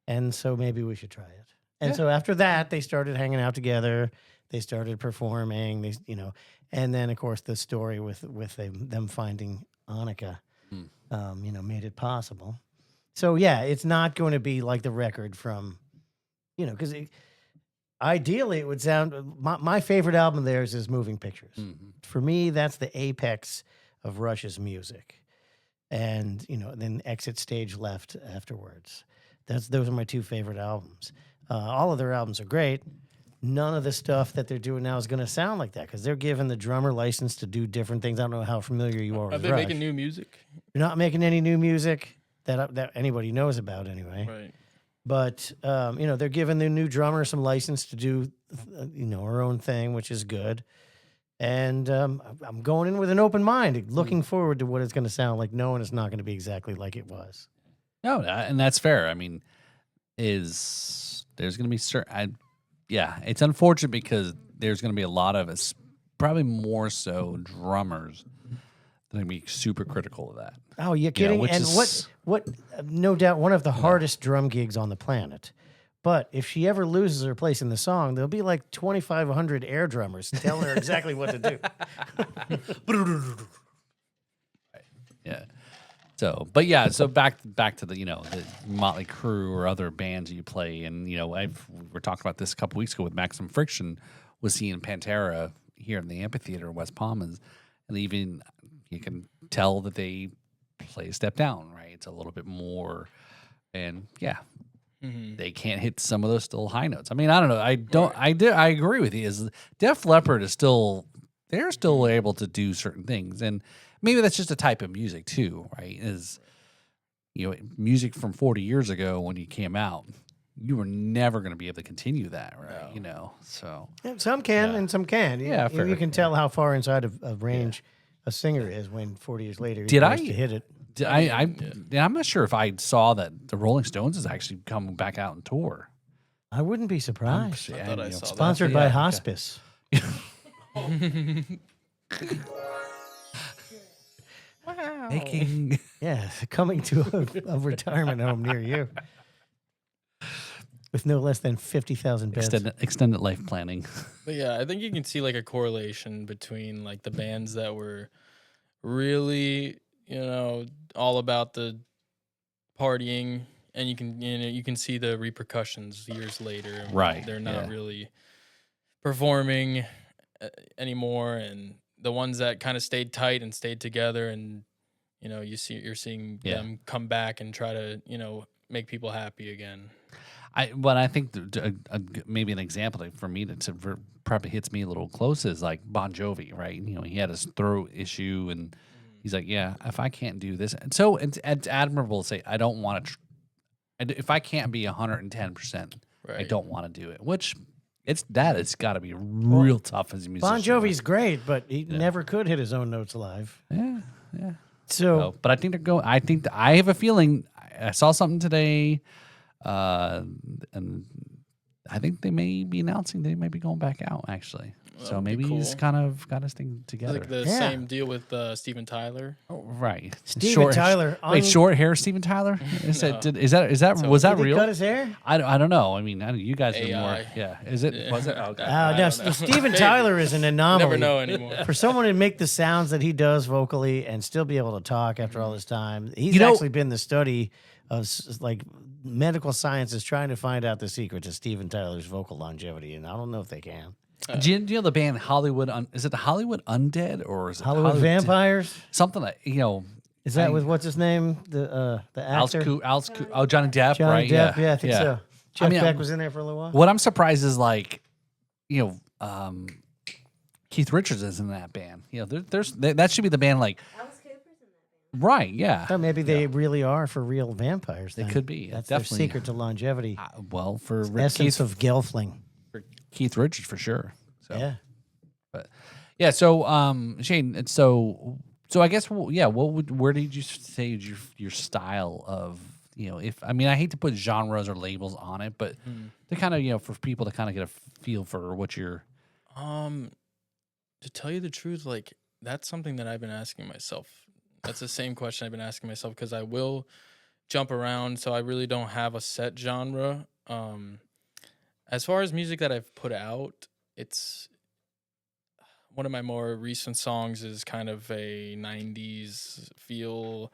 [SPEAKER 2] And so maybe we should try it. And so after that, they started hanging out together. They started performing, and then of course the story with them finding Annika, made it possible. So yeah, it's not going to be like the record from, because ideally it would sound. My favorite album of theirs is Moving Pictures. For me, that's the apex of Rush's music, and then Exit Stage Left afterwards. Those are my two favorite albums. All of their albums are great. None of the stuff that they're doing now is going to sound like that because they're giving the drummer license to do different things. I don't know how familiar you are with
[SPEAKER 4] they
[SPEAKER 2] Rush.
[SPEAKER 4] making new music?
[SPEAKER 2] They're not making any new music that anybody knows about anyway.
[SPEAKER 4] Right.
[SPEAKER 2] But they're giving the new drummer some license to do her own thing, which is good. And I'm going in with an open mind, looking forward to what it's going to sound like, knowing it's not going to be exactly like it was.
[SPEAKER 1] No, and that's fair. I mean, there's going to be certain. It's unfortunate because there's going to be a lot of us, probably more so drummers, that are going to be super critical of that.
[SPEAKER 2] Oh, you're kidding?
[SPEAKER 1] which
[SPEAKER 2] And
[SPEAKER 1] is-
[SPEAKER 2] what? No doubt, one of the hardest drum gigs on the planet. But if she ever loses her place in the song, there'll be like 2,500 air drummers telling her exactly what to do.
[SPEAKER 1] Yeah. So, but yeah, so back to the the Motley Crue or other bands you play, and we were talking about this a couple weeks ago with Maximum Friction, was seeing Pantera here in the amphitheater in West Palm, and even you can tell that they play a step down, right? It's a little bit more, and they can't hit some of those still high notes. I mean, I don't know. I agree with you. Is Def Leppard is they're still able to do certain things, and maybe that's just a type of music too, right? Is music from 40 years ago when you came out, you were never going to be able to continue that, right? So
[SPEAKER 2] Yeah, some can and some can.
[SPEAKER 1] Yeah, fair.
[SPEAKER 2] You can tell how far inside of range a singer is when 40 years later he
[SPEAKER 1] Did
[SPEAKER 2] tries
[SPEAKER 1] I-
[SPEAKER 2] to hit it.
[SPEAKER 1] I'm not sure if I saw that the Rolling Stones is actually coming back out on tour.
[SPEAKER 2] I wouldn't be surprised.
[SPEAKER 4] I thought I saw that.
[SPEAKER 2] Sponsored by Hospice.
[SPEAKER 1] Making
[SPEAKER 2] Yeah, coming to a retirement home near you. with no less than 50,000 beds.
[SPEAKER 1] Extended life planning.
[SPEAKER 4] But yeah, I think you can see like a correlation between like the bands that were really, all about the partying, and you can see the repercussions years later.
[SPEAKER 1] Right,
[SPEAKER 4] They're not
[SPEAKER 1] yeah.
[SPEAKER 4] really performing anymore, and the ones that kind of stayed tight and stayed together, and you're seeing
[SPEAKER 1] Yeah.
[SPEAKER 4] them come back and try to make people happy again.
[SPEAKER 1] I think maybe an example for me that probably hits me a little close is like Bon Jovi, right? He had his throat issue, and he's like, yeah, if I can't do this, and so it's admirable to say I don't want to. If I can't be 110%, I
[SPEAKER 4] Right.
[SPEAKER 1] don't want to do it. Which it's got to be real tough as a musician.
[SPEAKER 2] Bon Jovi's great, but he never could hit his own notes live.
[SPEAKER 1] yeah.
[SPEAKER 2] So
[SPEAKER 1] But I think they're going. I have a feeling. I saw something today, and I think they may be announcing they may be going back out actually. So
[SPEAKER 4] That'd be
[SPEAKER 1] maybe he's
[SPEAKER 4] cool.
[SPEAKER 1] kind of got his thing
[SPEAKER 4] It's
[SPEAKER 1] together.
[SPEAKER 4] like the
[SPEAKER 2] Yeah.
[SPEAKER 4] same deal with Steven Tyler.
[SPEAKER 1] Oh, right,
[SPEAKER 2] Steven Tyler,
[SPEAKER 1] Wait, short hair, Steven Tyler. Is that was that
[SPEAKER 4] So-
[SPEAKER 1] was that
[SPEAKER 2] did he
[SPEAKER 1] real?
[SPEAKER 2] cut his hair?
[SPEAKER 1] I don't know. I mean, you guys know more.
[SPEAKER 4] AI.
[SPEAKER 1] Yeah, is it? Was it? Okay.
[SPEAKER 4] I
[SPEAKER 2] No,
[SPEAKER 4] don't know.
[SPEAKER 2] Steven
[SPEAKER 4] Maybe.
[SPEAKER 2] Tyler is an anomaly.
[SPEAKER 4] Never know anymore.
[SPEAKER 2] For someone to make the sounds that he does vocally and still be able to talk after all this time, he's
[SPEAKER 1] You know-
[SPEAKER 2] actually been the study of like medical science is trying to find out the secret to Steven Tyler's vocal longevity, and I don't know if they can.
[SPEAKER 1] Do you know the band Hollywood? Is it the Hollywood Undead or is it
[SPEAKER 2] Hollywood Vampires?
[SPEAKER 1] Something like
[SPEAKER 2] Is that with what's his name? The actor?
[SPEAKER 1] Johnny Depp,
[SPEAKER 2] Johnny
[SPEAKER 1] right?
[SPEAKER 2] Depp. Yeah, I think so. Jeff
[SPEAKER 1] mean,
[SPEAKER 2] Beck was in there for a little while.
[SPEAKER 1] What I'm surprised is like, Keith Richards is in that band. That should be the band. Like,
[SPEAKER 5] Alice Cooper's in that band.
[SPEAKER 1] right? Yeah.
[SPEAKER 2] Or maybe they really are for real vampires.
[SPEAKER 1] They
[SPEAKER 2] then.
[SPEAKER 1] could be.
[SPEAKER 2] That's
[SPEAKER 1] Definitely.
[SPEAKER 2] their secret to longevity.
[SPEAKER 1] Well, for
[SPEAKER 2] Essence of Gelfling.
[SPEAKER 1] Keith Richards for sure. So.
[SPEAKER 2] Yeah.
[SPEAKER 1] But yeah, so Shane, so I guess where did you say your style of I hate to put genres or labels on it, but to kind of for people to kind of get a feel for what you're.
[SPEAKER 4] To tell you the truth, like that's something that I've been asking myself. That's the same question I've been asking myself because I will jump around, so I really don't have a set genre. As far as music that I've put out, it's one of my more recent songs is kind of a 90s feel,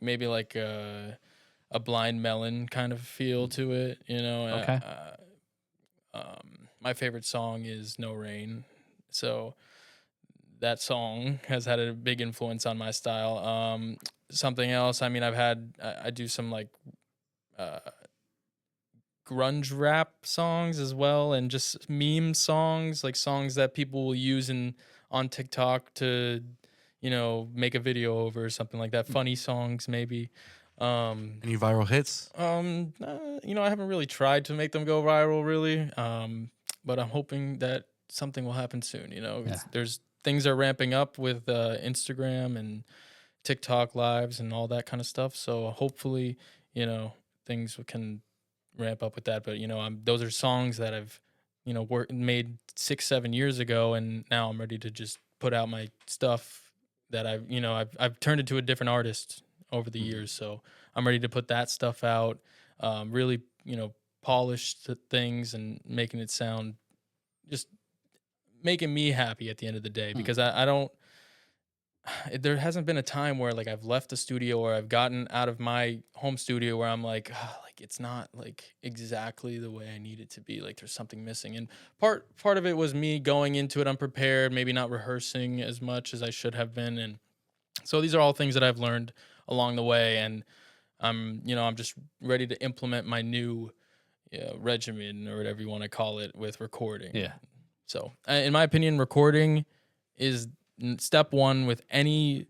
[SPEAKER 4] maybe like a Blind Melon kind of feel to it,
[SPEAKER 1] Okay.
[SPEAKER 4] My favorite song is No Rain, so that song has had a big influence on my style. Something else, I do some like grunge rap songs as well, and just meme songs, like songs that people will use on TikTok to, make a video over or something like that. Funny songs, maybe.
[SPEAKER 3] Any viral hits?
[SPEAKER 4] I haven't really tried to make them go viral, really. But I'm hoping that something will happen soon. There's things are ramping up with Instagram and TikTok lives and all that kind of stuff. So hopefully, things can ramp up with that. But those are songs that I've made 6-7 years ago, and now I'm ready to just put out my stuff that I've turned into a different artist over the years. So I'm ready to put that stuff out, really polish the things and making it sound just making me happy at the end of the day, because I don't there hasn't been a time where like I've left the studio or I've gotten out of my home studio where I'm like, like it's not like exactly the way I need it to be. Like there's something missing. And part of it was me going into it unprepared, maybe not rehearsing as much as I should have been. And so these are all things that I've learned along the way, and I'm just ready to implement my new regimen or whatever you want to call it with recording.
[SPEAKER 1] Yeah.
[SPEAKER 4] So in my opinion, recording is step one with any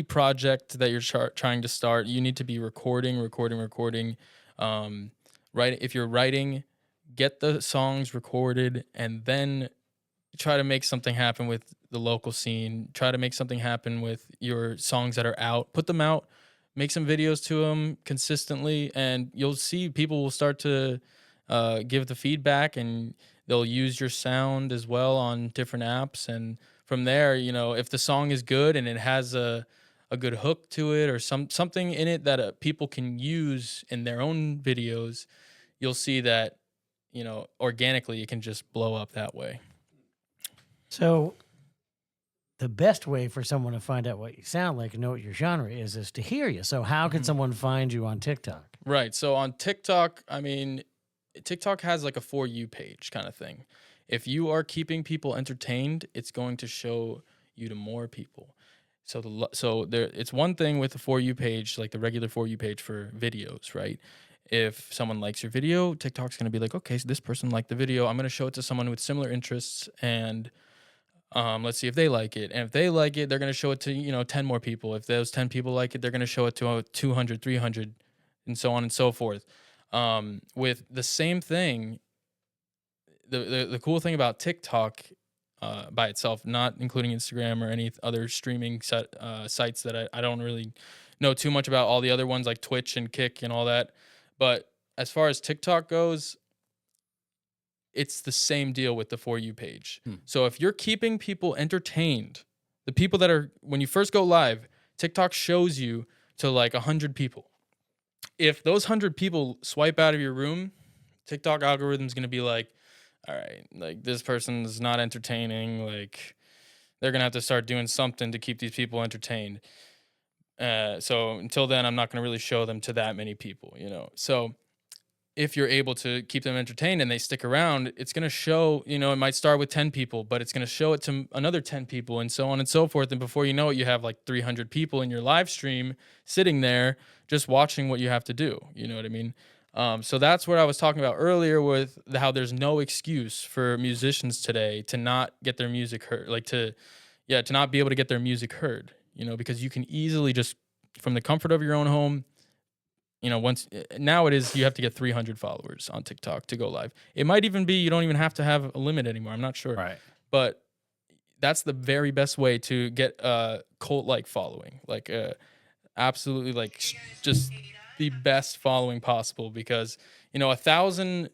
[SPEAKER 4] project that you're trying to start. You need to be recording. Right. If you're writing, get the songs recorded and then try to make something happen with the local scene. Try to make something happen with your songs that are out. Put them out. Make some videos to them consistently, and you'll see people will start to give the feedback, and they'll use your sound as well on different apps. And from there, if the song is good and it has a a good hook to it or something in it that people can use in their own videos, you'll see that, organically it can just blow up that way.
[SPEAKER 2] So the best way for someone to find out what you sound like and know what your genre is to hear you. So how can someone find you on TikTok?
[SPEAKER 4] Right. So on TikTok, TikTok has like a For You page kind of thing. If you are keeping people entertained, it's going to show you to more people. So it's one thing with the For You page, like the regular For You page for videos, right? If someone likes your video, TikTok's going to be like, okay, so this person liked the video. I'm going to show it to someone with similar interests, and let's see if they like it. And if they like it, they're going to show it to 10 more people. If those 10 people like it, they're going to show it to 200, 300, and so on and so forth. With the same thing, the cool thing about TikTok by itself, not including Instagram or any other streaming sites that I don't really know too much about, all the other ones like Twitch and Kick and all that. But as far as TikTok goes, it's the same deal with the For You page. So if you're keeping people entertained, the people that are, when you first go live, TikTok shows you to like 100 people. If those 100 people swipe out of your room, TikTok algorithm's going to be like, all right, like this person's not entertaining. Like they're going to have to start doing something to keep these people entertained. So until then, I'm not going to really show them to that many people, So if you're able to keep them entertained and they stick around, it's going to show, it might start with 10 people, but it's going to show it to another 10 people and so on and so forth. And before you know it, you have like 300 people in your live stream sitting there just watching what you have to do. You know what I mean? So that's what I was talking about earlier with how there's no excuse for musicians today to not get their music heard, to not be able to get their music heard, because you can easily just from the comfort of your own home, now it is, you have to get 300 followers on TikTok to go live. It might even be, you don't even have to have a limit anymore. I'm not sure.
[SPEAKER 1] Right.
[SPEAKER 4] But that's the very best way to get a cult-like following, absolutely just the best following possible, because 1,000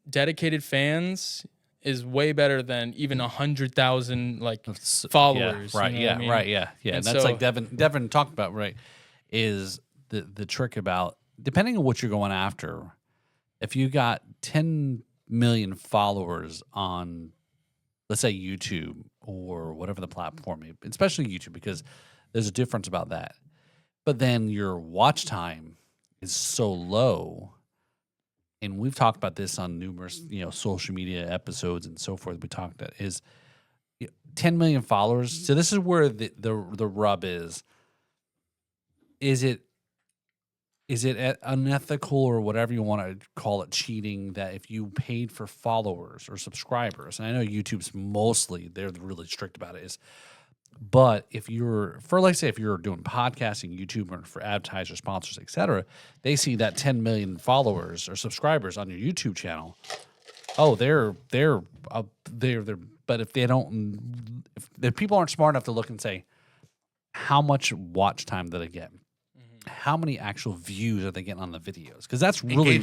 [SPEAKER 4] dedicated fans is way better than even 100,000 followers.
[SPEAKER 1] Yeah, right.
[SPEAKER 4] You know what I mean?
[SPEAKER 1] Right. Yeah. And that's
[SPEAKER 4] so,
[SPEAKER 1] like Devin talked about, right? Is the trick about, depending on what you're going after, if you got 10 million followers on, let's say, YouTube or whatever the platform, especially YouTube, because there's a difference about that. But then your watch time is so low, and we've talked about this on numerous, social media episodes and so forth. We talked about is 10 million followers. So this is where the rub is. Is it unethical or whatever you want to call it, cheating, that if you paid for followers or subscribers, and I know YouTube's mostly, they're really strict about it, but if you're, if you're doing podcasting, YouTube, or for advertisers, sponsors, etc., they see that 10 million followers or subscribers on your YouTube channel. Oh, they're but if they don't, if people aren't smart enough to look and say, how much watch time do they get? How many actual views are they getting on the videos? Because that's really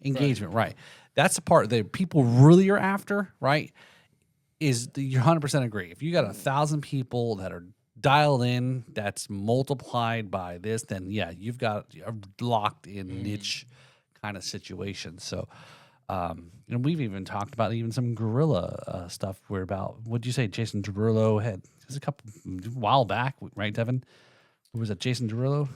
[SPEAKER 1] engagement, right? That's the part that people really are after, right? You 100% agree. If you got 1,000 people that are dialed in, that's multiplied by this, then yeah, you've got a locked in niche kind of situation. So, and we've even talked about even some guerrilla stuff. Where about, what'd you say, Jason Derulo had a while back, right, Devin? Who was it, Jason Derulo?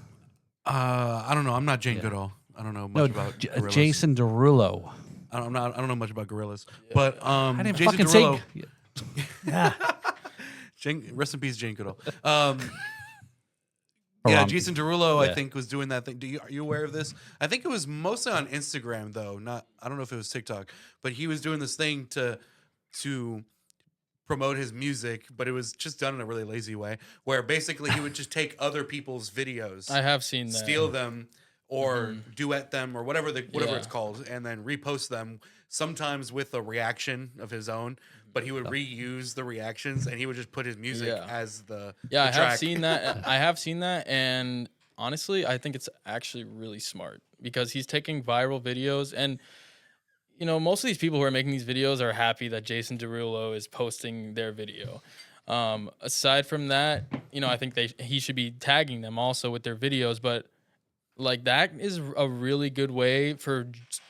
[SPEAKER 3] I don't know. I'm not Jane Goodall. I don't know much about gorillas.
[SPEAKER 1] Jason Derulo.
[SPEAKER 3] I don't know much about gorillas. But
[SPEAKER 1] I didn't
[SPEAKER 3] Jason
[SPEAKER 1] fucking
[SPEAKER 3] Derulo.
[SPEAKER 1] say.
[SPEAKER 3] Rest in peace, Jane Goodall. Jason Derulo, I think, was doing that thing. Are you aware of this? I think it was mostly on Instagram, though. I don't know if it was TikTok, but he was doing this thing to promote his music, but it was just done in a really lazy way, where basically he would just take other people's videos.
[SPEAKER 4] I have seen that.
[SPEAKER 3] Steal them or duet them or whatever it's called, and then repost them, sometimes with a reaction of his own, but he would reuse the reactions, and he would just put his music as the
[SPEAKER 4] I
[SPEAKER 3] track.
[SPEAKER 4] have seen that. I have seen that, and honestly, I think it's actually really smart, because he's taking viral videos, and most of these people who are making these videos are happy that Jason Derulo is posting their video. Aside from that, I think he should be tagging them also with their videos, but like that is a really good way for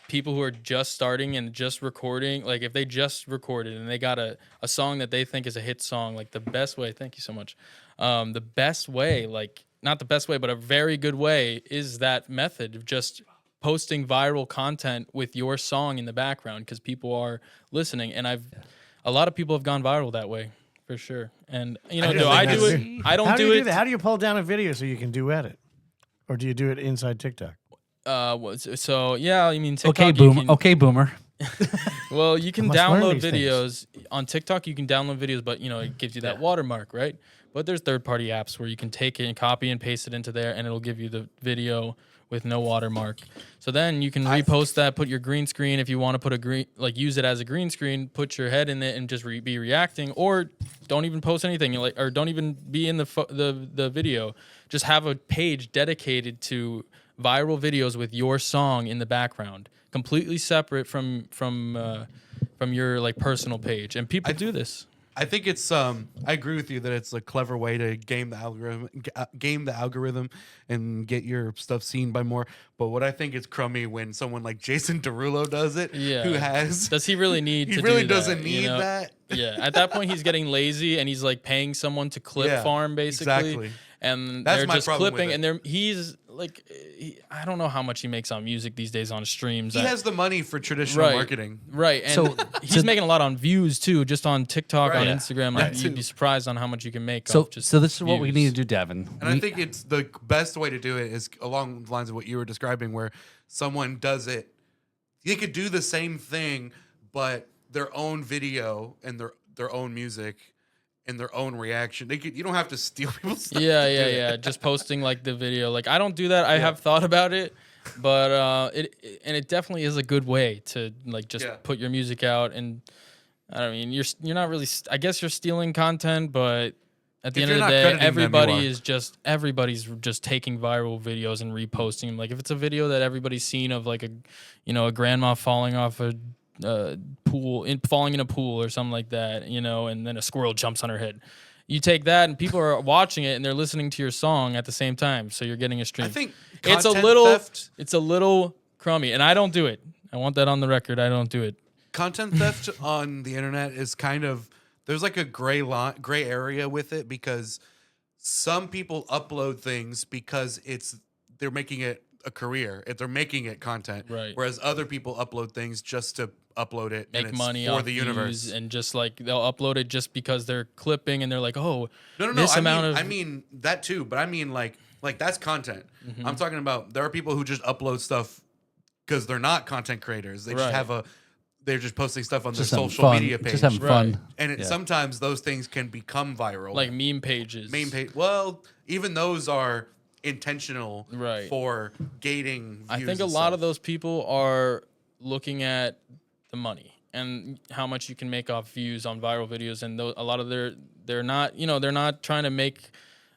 [SPEAKER 4] people who are just starting and just recording. Like if they just recorded and they got a song that they think is a hit song, like the best way, thank you so much. The best way, like not the best way, but a very good way is that method of just posting viral content with your song in the background because people are listening. And a lot of people have gone viral that way for sure. And do I do it? I don't do it.
[SPEAKER 2] How do you pull down a video so you can duet it? Or do you do it inside TikTok?
[SPEAKER 4] So yeah, I mean TikTok.
[SPEAKER 1] Okay, boomer.
[SPEAKER 4] Well, you can
[SPEAKER 2] must learn
[SPEAKER 4] download
[SPEAKER 2] these
[SPEAKER 4] videos on TikTok. You can download videos, but it gives you that watermark, right? But there's third-party apps where you can take it and copy and paste it into there, and it'll give you the video with no watermark. So then you can repost that, put your green screen if you want to put use it as a green screen, put your head in it and just be reacting, or don't even post anything, or don't even be in the video. Just have a page dedicated to viral videos with your song in the background, completely separate from your like personal page. And people do this.
[SPEAKER 3] I think it's I agree with you that it's a clever way to game the algorithm and get your stuff seen by more. But what I think is crummy when someone like Jason Derulo does it,
[SPEAKER 4] does he really need
[SPEAKER 3] he really doesn't need that.
[SPEAKER 4] Yeah, at that point he's getting lazy and he's like paying someone to clip farm basically.
[SPEAKER 3] Exactly.
[SPEAKER 4] And
[SPEAKER 3] That's
[SPEAKER 4] they're
[SPEAKER 3] my
[SPEAKER 4] just
[SPEAKER 3] problem
[SPEAKER 4] clipping,
[SPEAKER 3] with it.
[SPEAKER 4] and he's like, I don't know how much he makes on music these days on streams.
[SPEAKER 3] He has the money for traditional marketing.
[SPEAKER 4] Right, and
[SPEAKER 1] So-
[SPEAKER 4] he's making a lot on views too, just on TikTok, on
[SPEAKER 3] Right.
[SPEAKER 4] Instagram. Like you'd be surprised on how much you can make.
[SPEAKER 1] So
[SPEAKER 4] off just
[SPEAKER 1] this is what we
[SPEAKER 4] views.
[SPEAKER 1] need to do, Devin.
[SPEAKER 3] And I think it's the best way to do it is along the lines of what you were describing, where someone does it. They could do the same thing, but their own video and their own music and their own reaction. You don't have to steal people's stuff.
[SPEAKER 4] Yeah. Just posting like the video. Like I don't do that. I have thought about it, but it definitely is a good way to like just put your music out. And I don't mean you're not really. I guess you're stealing content, but at the end of the day, everybody's just taking viral videos and reposting them. Like if it's a video that everybody's seen of like a grandma falling off a falling in a pool or something like that, and then a squirrel jumps on her head. You take that and people are watching it and they're listening to your song at the same time, so you're getting a stream.
[SPEAKER 3] I think
[SPEAKER 4] it's a little crummy, and I don't do it. I want that on the record. I don't do it.
[SPEAKER 3] Content theft on the internet is kind of, there's like a gray area with it, because some people upload things because they're making it a career. If they're making it content,
[SPEAKER 4] right?
[SPEAKER 3] Whereas other people upload things just to upload it,
[SPEAKER 4] make
[SPEAKER 3] and it's
[SPEAKER 4] money
[SPEAKER 3] for
[SPEAKER 4] off
[SPEAKER 3] the
[SPEAKER 4] views,
[SPEAKER 3] universe,
[SPEAKER 4] and just like they'll upload it just because they're clipping and they're like, oh,
[SPEAKER 3] no. I mean that too, but I mean like that's content.
[SPEAKER 4] Mm-hmm.
[SPEAKER 3] I'm talking about there are people who just upload stuff because they're not content creators. They just they're just posting stuff on their social media page,
[SPEAKER 1] just having fun,
[SPEAKER 3] and sometimes those things can become viral,
[SPEAKER 4] like meme pages.
[SPEAKER 3] Well, even those are intentional,
[SPEAKER 4] right,
[SPEAKER 3] for gating views.
[SPEAKER 4] I think a lot of those people are looking at the money and how much you can make off views on viral videos, and a lot of they're not trying to make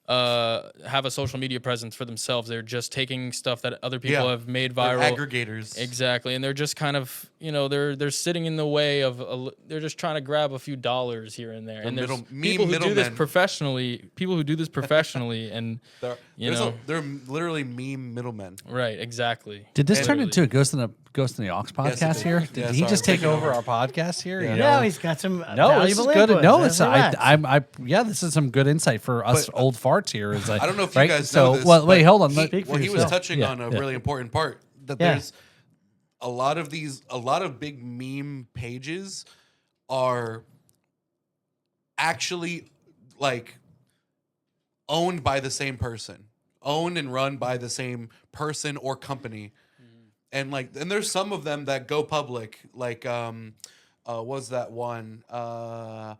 [SPEAKER 4] have a social media presence for themselves. They're just taking stuff that other people have made viral.
[SPEAKER 3] They're aggregators,
[SPEAKER 4] exactly, and they're just kind of they're sitting in the way of they're just trying to grab a few dollars here and there. And there's people who do this professionally. People who do this professionally, and
[SPEAKER 3] they're literally meme middlemen.
[SPEAKER 4] Right, exactly.
[SPEAKER 1] Did this turn into a Ghost in the Aux podcast here? Did he just take over our podcast here?
[SPEAKER 2] No, he's got some
[SPEAKER 1] no, this is good.
[SPEAKER 2] input.
[SPEAKER 1] No, it's this is some good insight for us old farts here. Is like,
[SPEAKER 3] I don't know if you guys know this.
[SPEAKER 1] Well, wait, hold on.
[SPEAKER 3] He was touching on a really important part, that there's a lot of big meme pages are actually like owned by the same person, owned and run by the same person or company. And there's some of them that go public, like was that one?
[SPEAKER 2] Go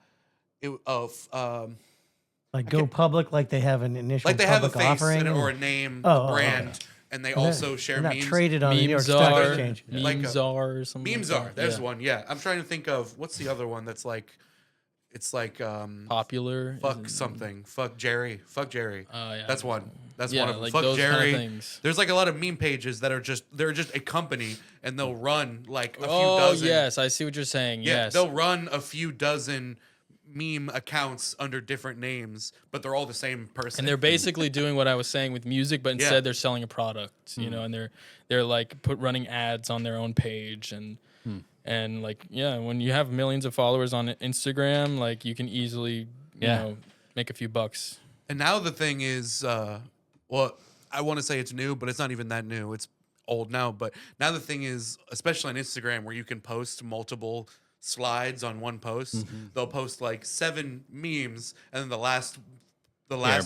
[SPEAKER 2] public, like they have an initial
[SPEAKER 3] Like they have a
[SPEAKER 2] public
[SPEAKER 3] face
[SPEAKER 2] offering
[SPEAKER 3] or a name, a brand, and they also share
[SPEAKER 2] they're
[SPEAKER 3] memes.
[SPEAKER 2] not traded on the New York
[SPEAKER 4] Memes
[SPEAKER 2] Stock
[SPEAKER 4] are
[SPEAKER 2] Exchange.
[SPEAKER 4] memes are or something.
[SPEAKER 3] Memes
[SPEAKER 4] like
[SPEAKER 3] are.
[SPEAKER 4] that.
[SPEAKER 3] There's one. Yeah, I'm trying to think of what's the other one that's like. It's like
[SPEAKER 4] popular.
[SPEAKER 3] fuck something. Fuck Jerry. Fuck Jerry.
[SPEAKER 4] Yeah.
[SPEAKER 3] That's one. That's
[SPEAKER 4] Yeah,
[SPEAKER 3] one of them.
[SPEAKER 4] like
[SPEAKER 3] Fuck
[SPEAKER 4] those kind of
[SPEAKER 3] Jerry.
[SPEAKER 4] things.
[SPEAKER 3] There's like a lot of meme pages that are just a company, and they'll run like a few
[SPEAKER 4] Oh
[SPEAKER 3] dozen.
[SPEAKER 4] yes, I see what you're saying.
[SPEAKER 3] Yeah,
[SPEAKER 4] Yes.
[SPEAKER 3] they'll run a few dozen meme accounts under different names, but they're all the same person.
[SPEAKER 4] And they're basically doing what I was saying with music, but instead they're selling a product, you know, and they're like running ads on their own page and like, when you have millions of followers on Instagram, like you can easily, you know, make a few bucks.
[SPEAKER 3] And now the thing is, well, I want to say it's new, but it's not even that new. It's old now. But now the thing is, especially on Instagram, where you can post multiple slides on one post, they'll post like 7 memes, and then the last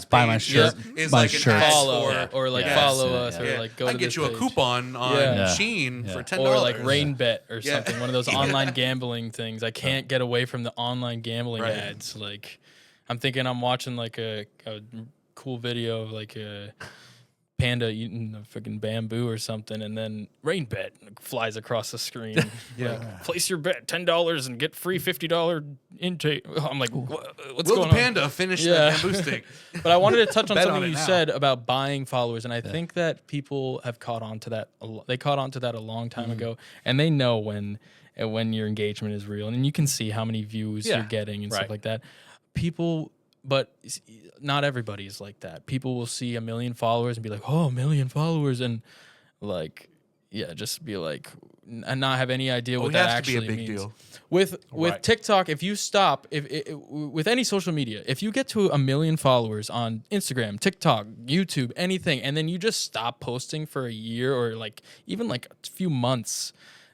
[SPEAKER 1] buy my
[SPEAKER 3] page
[SPEAKER 1] shirt,
[SPEAKER 3] is
[SPEAKER 1] buy
[SPEAKER 3] like
[SPEAKER 1] shirt.
[SPEAKER 3] an ad
[SPEAKER 4] Follow
[SPEAKER 3] for,
[SPEAKER 4] or like follow us or
[SPEAKER 3] yeah.
[SPEAKER 4] like go
[SPEAKER 3] I
[SPEAKER 4] to
[SPEAKER 3] get
[SPEAKER 4] this
[SPEAKER 3] you a
[SPEAKER 4] page.
[SPEAKER 3] coupon on
[SPEAKER 4] Yeah.
[SPEAKER 3] Sheen for $10,
[SPEAKER 4] or like Rainbet or
[SPEAKER 3] Yeah.
[SPEAKER 4] something, one of those online gambling things. I can't get away from the online gambling ads. Like, I'm thinking I'm watching like a cool video of like a panda eating a freaking bamboo or something, and then Rainbet flies across the screen. Like, place your bet $10 and get free $50 intake. I'm like, what's
[SPEAKER 3] Will
[SPEAKER 4] going
[SPEAKER 3] the
[SPEAKER 4] on?
[SPEAKER 3] panda finish that bamboo stick?
[SPEAKER 4] But I wanted to touch on
[SPEAKER 3] Bet
[SPEAKER 4] something
[SPEAKER 3] on it
[SPEAKER 4] you
[SPEAKER 3] now.
[SPEAKER 4] said about buying followers, and I think that people have caught on to that. They caught on to that a long time ago, and they know when your engagement is real, and you can see how many views you're getting and stuff like that. But not everybody is like that. People will see 1 million followers and be like, "Oh, 1 million followers," and like, just be like, and not have any idea what that actually means.
[SPEAKER 3] Deal.
[SPEAKER 4] With TikTok, if you stop, with any social media, if you get to 1 million followers on Instagram, TikTok, YouTube, anything, and then you just stop posting for a year or like even like a few months,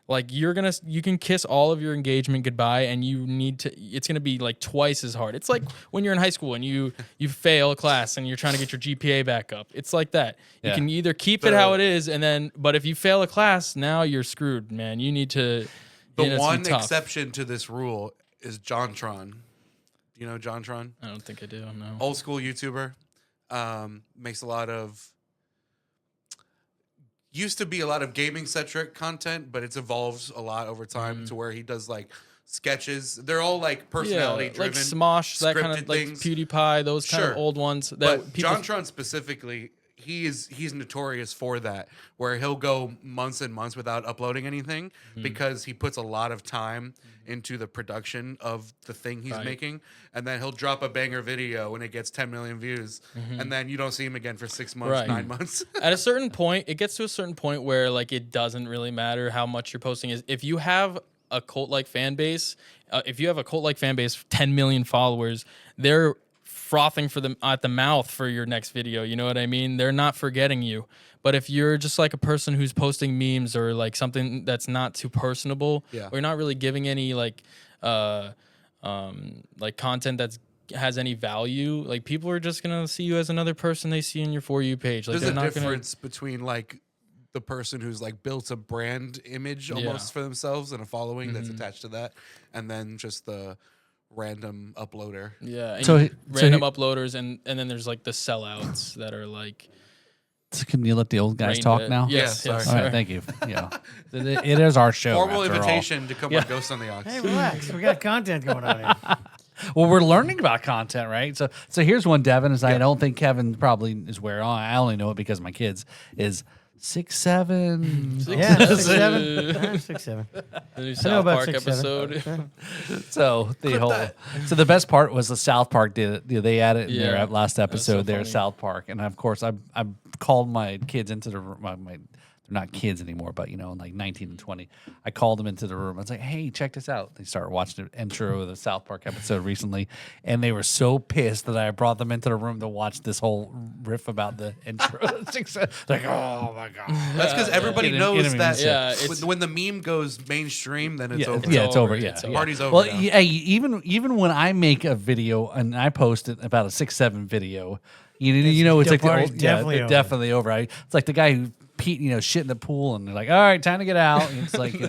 [SPEAKER 4] like you can kiss all of your engagement goodbye, and it's gonna be like twice as hard. It's like when you're in high school and you fail a class and you're trying to get your GPA back up. It's like that. You can either keep it how it is, but if you fail a class, now you're screwed, man. You need to.
[SPEAKER 3] The one exception to this rule is JonTron. Do you know JonTron?
[SPEAKER 4] I don't think I do. No.
[SPEAKER 3] Old school YouTuber. Makes a lot of. Used to be a lot of gaming centric content, but it's evolved a lot over time to where he does like sketches. They're all like personality driven,
[SPEAKER 4] like Smosh, that kind of
[SPEAKER 3] scripted
[SPEAKER 4] like
[SPEAKER 3] things.
[SPEAKER 4] PewDiePie, those kind of old ones.
[SPEAKER 3] But JonTron specifically, he's notorious for that, where he'll go months and months without uploading anything because he puts a lot of time into the production of the thing he's making, and then he'll drop a banger video and it gets 10 million views, and then you don't see him again for 6 months, 9 months.
[SPEAKER 4] At a certain point, it gets to a certain point where like it doesn't really matter how much you're posting. If you have a cult-like fan base, 10 million followers, they're frothing at the mouth for your next video. You know what I mean? They're not forgetting you. But if you're just like a person who's posting memes or like something that's not too personable, or you're not really giving any like content that has any value, like people are just gonna see you as another person they see in your For You page. Like,
[SPEAKER 3] there's a difference between like the person who's like built a brand image almost for themselves and a following that's attached to that, and then just the random uploader.
[SPEAKER 4] Yeah, and
[SPEAKER 1] So
[SPEAKER 4] random uploaders, and then there's like the sellouts that are like.
[SPEAKER 1] So can you let the old guys talk now?
[SPEAKER 4] Yes,
[SPEAKER 3] Yeah,
[SPEAKER 4] yes.
[SPEAKER 3] sorry.
[SPEAKER 1] All right, thank you. Yeah, it is our show.
[SPEAKER 3] Formal
[SPEAKER 1] after all.
[SPEAKER 3] invitation to come on Ghost on the Ox.
[SPEAKER 2] Hey, relax. We got content going on here.
[SPEAKER 1] Well, we're learning about content, right? So here's one, Devin. I don't think Kevin probably is aware. I only know it because of my kids. Is 6'7".
[SPEAKER 2] Yeah, 6'7". 6'7".
[SPEAKER 4] The new
[SPEAKER 2] know
[SPEAKER 4] South
[SPEAKER 2] about
[SPEAKER 4] Park
[SPEAKER 2] 6'7".
[SPEAKER 4] episode.
[SPEAKER 1] So the best part was the South Park did it. They added in their last episode there,
[SPEAKER 4] funny.
[SPEAKER 1] South Park, and of course I called my kids into the room. They're not kids anymore, but like 19 and 20. I called them into the room. I was like, "Hey, check this out." They started watching the intro of the South Park episode recently, and they were so pissed that I brought them into the room to watch this whole riff about the intro. Like, oh my god!
[SPEAKER 3] That's because everybody knows that.
[SPEAKER 4] Yeah,
[SPEAKER 3] when the meme goes mainstream, then it's over.
[SPEAKER 1] Yeah, it's over.
[SPEAKER 4] It's over.
[SPEAKER 3] Party's over.
[SPEAKER 1] Well,
[SPEAKER 3] now.
[SPEAKER 1] hey, even when I make a video and I post it about a 6'7" video, it's
[SPEAKER 2] the
[SPEAKER 1] like
[SPEAKER 2] party's
[SPEAKER 1] the old,
[SPEAKER 2] definitely over.
[SPEAKER 1] definitely over. It's like the guy who shit in the pool, and they're like, "All right, time to get out." And it's like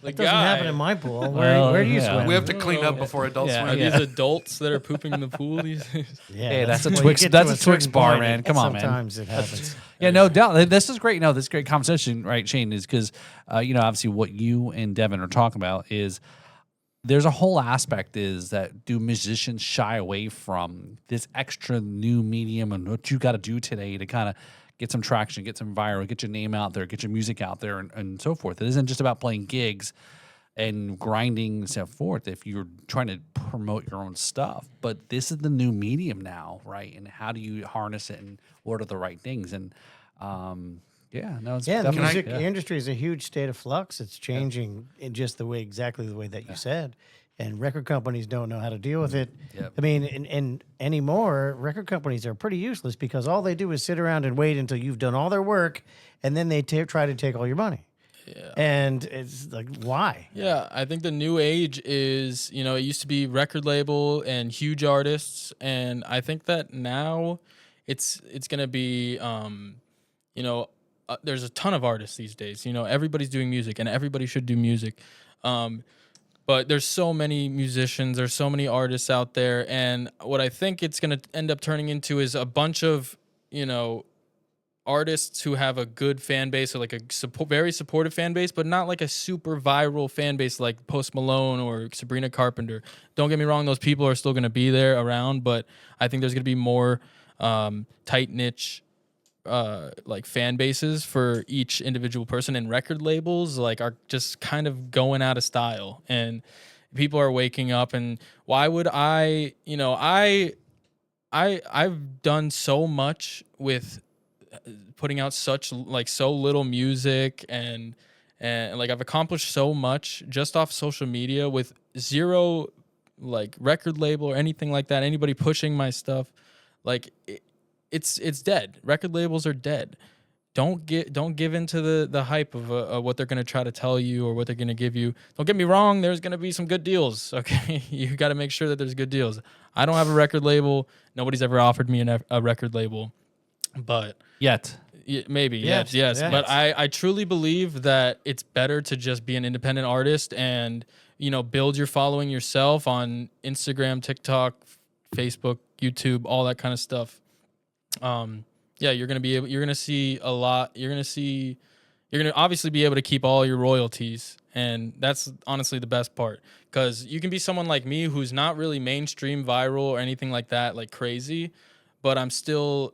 [SPEAKER 4] Like,
[SPEAKER 2] That doesn't happen in my pool.
[SPEAKER 1] Well,
[SPEAKER 2] Where do you
[SPEAKER 1] yeah.
[SPEAKER 2] swim?
[SPEAKER 3] We have to clean up before adult
[SPEAKER 1] Yeah,
[SPEAKER 3] swim.
[SPEAKER 4] Are these adults that are pooping in the pool these days?
[SPEAKER 2] Yeah,
[SPEAKER 1] Hey, that's a
[SPEAKER 2] when you
[SPEAKER 1] Twix-
[SPEAKER 2] get
[SPEAKER 1] that's
[SPEAKER 2] to
[SPEAKER 1] a Twix
[SPEAKER 2] certain
[SPEAKER 1] bar,
[SPEAKER 2] point,
[SPEAKER 1] man. Come on, man.
[SPEAKER 2] Sometimes it happens.
[SPEAKER 1] Yeah, no doubt. This is great. No, this is great conversation, right, Shane? Is because obviously what you and Devin are talking about is there's a whole aspect is that do musicians shy away from this extra new medium and what you got to do today to kind of get some traction, get some viral, get your name out there, get your music out there, and so forth. It isn't just about playing gigs. and grinding so forth if you're trying to promote your own stuff. But this is the new medium now, right? And how do you harness it, and what are the right things? And it's
[SPEAKER 2] Yeah, the
[SPEAKER 1] definitely-
[SPEAKER 2] music
[SPEAKER 1] yeah.
[SPEAKER 2] industry is a huge state of flux. It's changing in just exactly the way that you said. And record companies don't know how to deal with it.
[SPEAKER 1] Yep.
[SPEAKER 2] I mean, and anymore, record companies are pretty useless because all they do is sit around and wait until you've done all their work, and then they try to take all your money.
[SPEAKER 4] Yeah.
[SPEAKER 2] And it's like, why?
[SPEAKER 4] Yeah, I think the new age is, it used to be record label and huge artists, and I think that now it's going to be, there's a ton of artists these days. Everybody's doing music, and everybody should do music. But there's so many musicians, there's so many artists out there, and what I think it's going to end up turning into is a bunch of, artists who have a good fan base, or like a very supportive fan base, but not like a super viral fan base like Post Malone or Sabrina Carpenter. Don't get me wrong, those people are still going to be there around, but I think there's going to be more tight niche like fan bases for each individual person, and record labels like are just kind of going out of style, and people are waking up. And why would I've done so much with putting out so little music, and like I've accomplished so much just off social media with zero like record label or anything like that, anybody pushing my stuff. Like it's dead. Record labels are dead. Don't give into the hype of what they're going to try to tell you or what they're going to give you. Don't get me wrong, there's going to be some good deals, okay? You got to make sure that there's good deals. I don't have a record label. Nobody's ever offered me a record label. But
[SPEAKER 1] Yet.
[SPEAKER 4] maybe, yes. But I truly believe that it's better to just be an independent artist and, build your following yourself on Instagram, TikTok, Facebook, YouTube, all that kind of stuff. You're gonna see a lot. You're gonna obviously be able to keep all your royalties, and that's honestly the best part, because you can be someone like me who's not really mainstream viral or anything like that, like crazy, but I'm still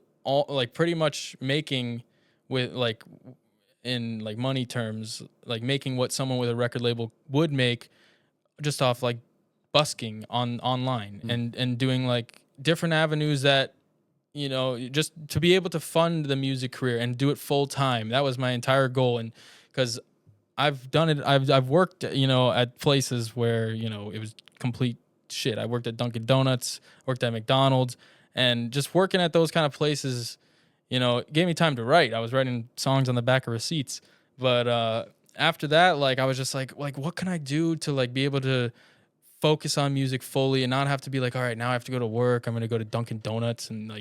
[SPEAKER 4] pretty much making with like in like money terms, like making what someone with a record label would make just off like busking online and doing like different avenues that, just to be able to fund the music career and do it full time. That was my entire goal. And because I've done it, I've worked, at places where, it was complete shit. I worked at Dunkin' Donuts, worked at McDonald's, and just working at those kind of places, gave me time to write. I was writing songs on the back of receipts. But after that, like, I was just like, what can I do to like be able to focus on music fully and not have to be like, all right, now I have to go to work. I'm going to go to Dunkin' Donuts and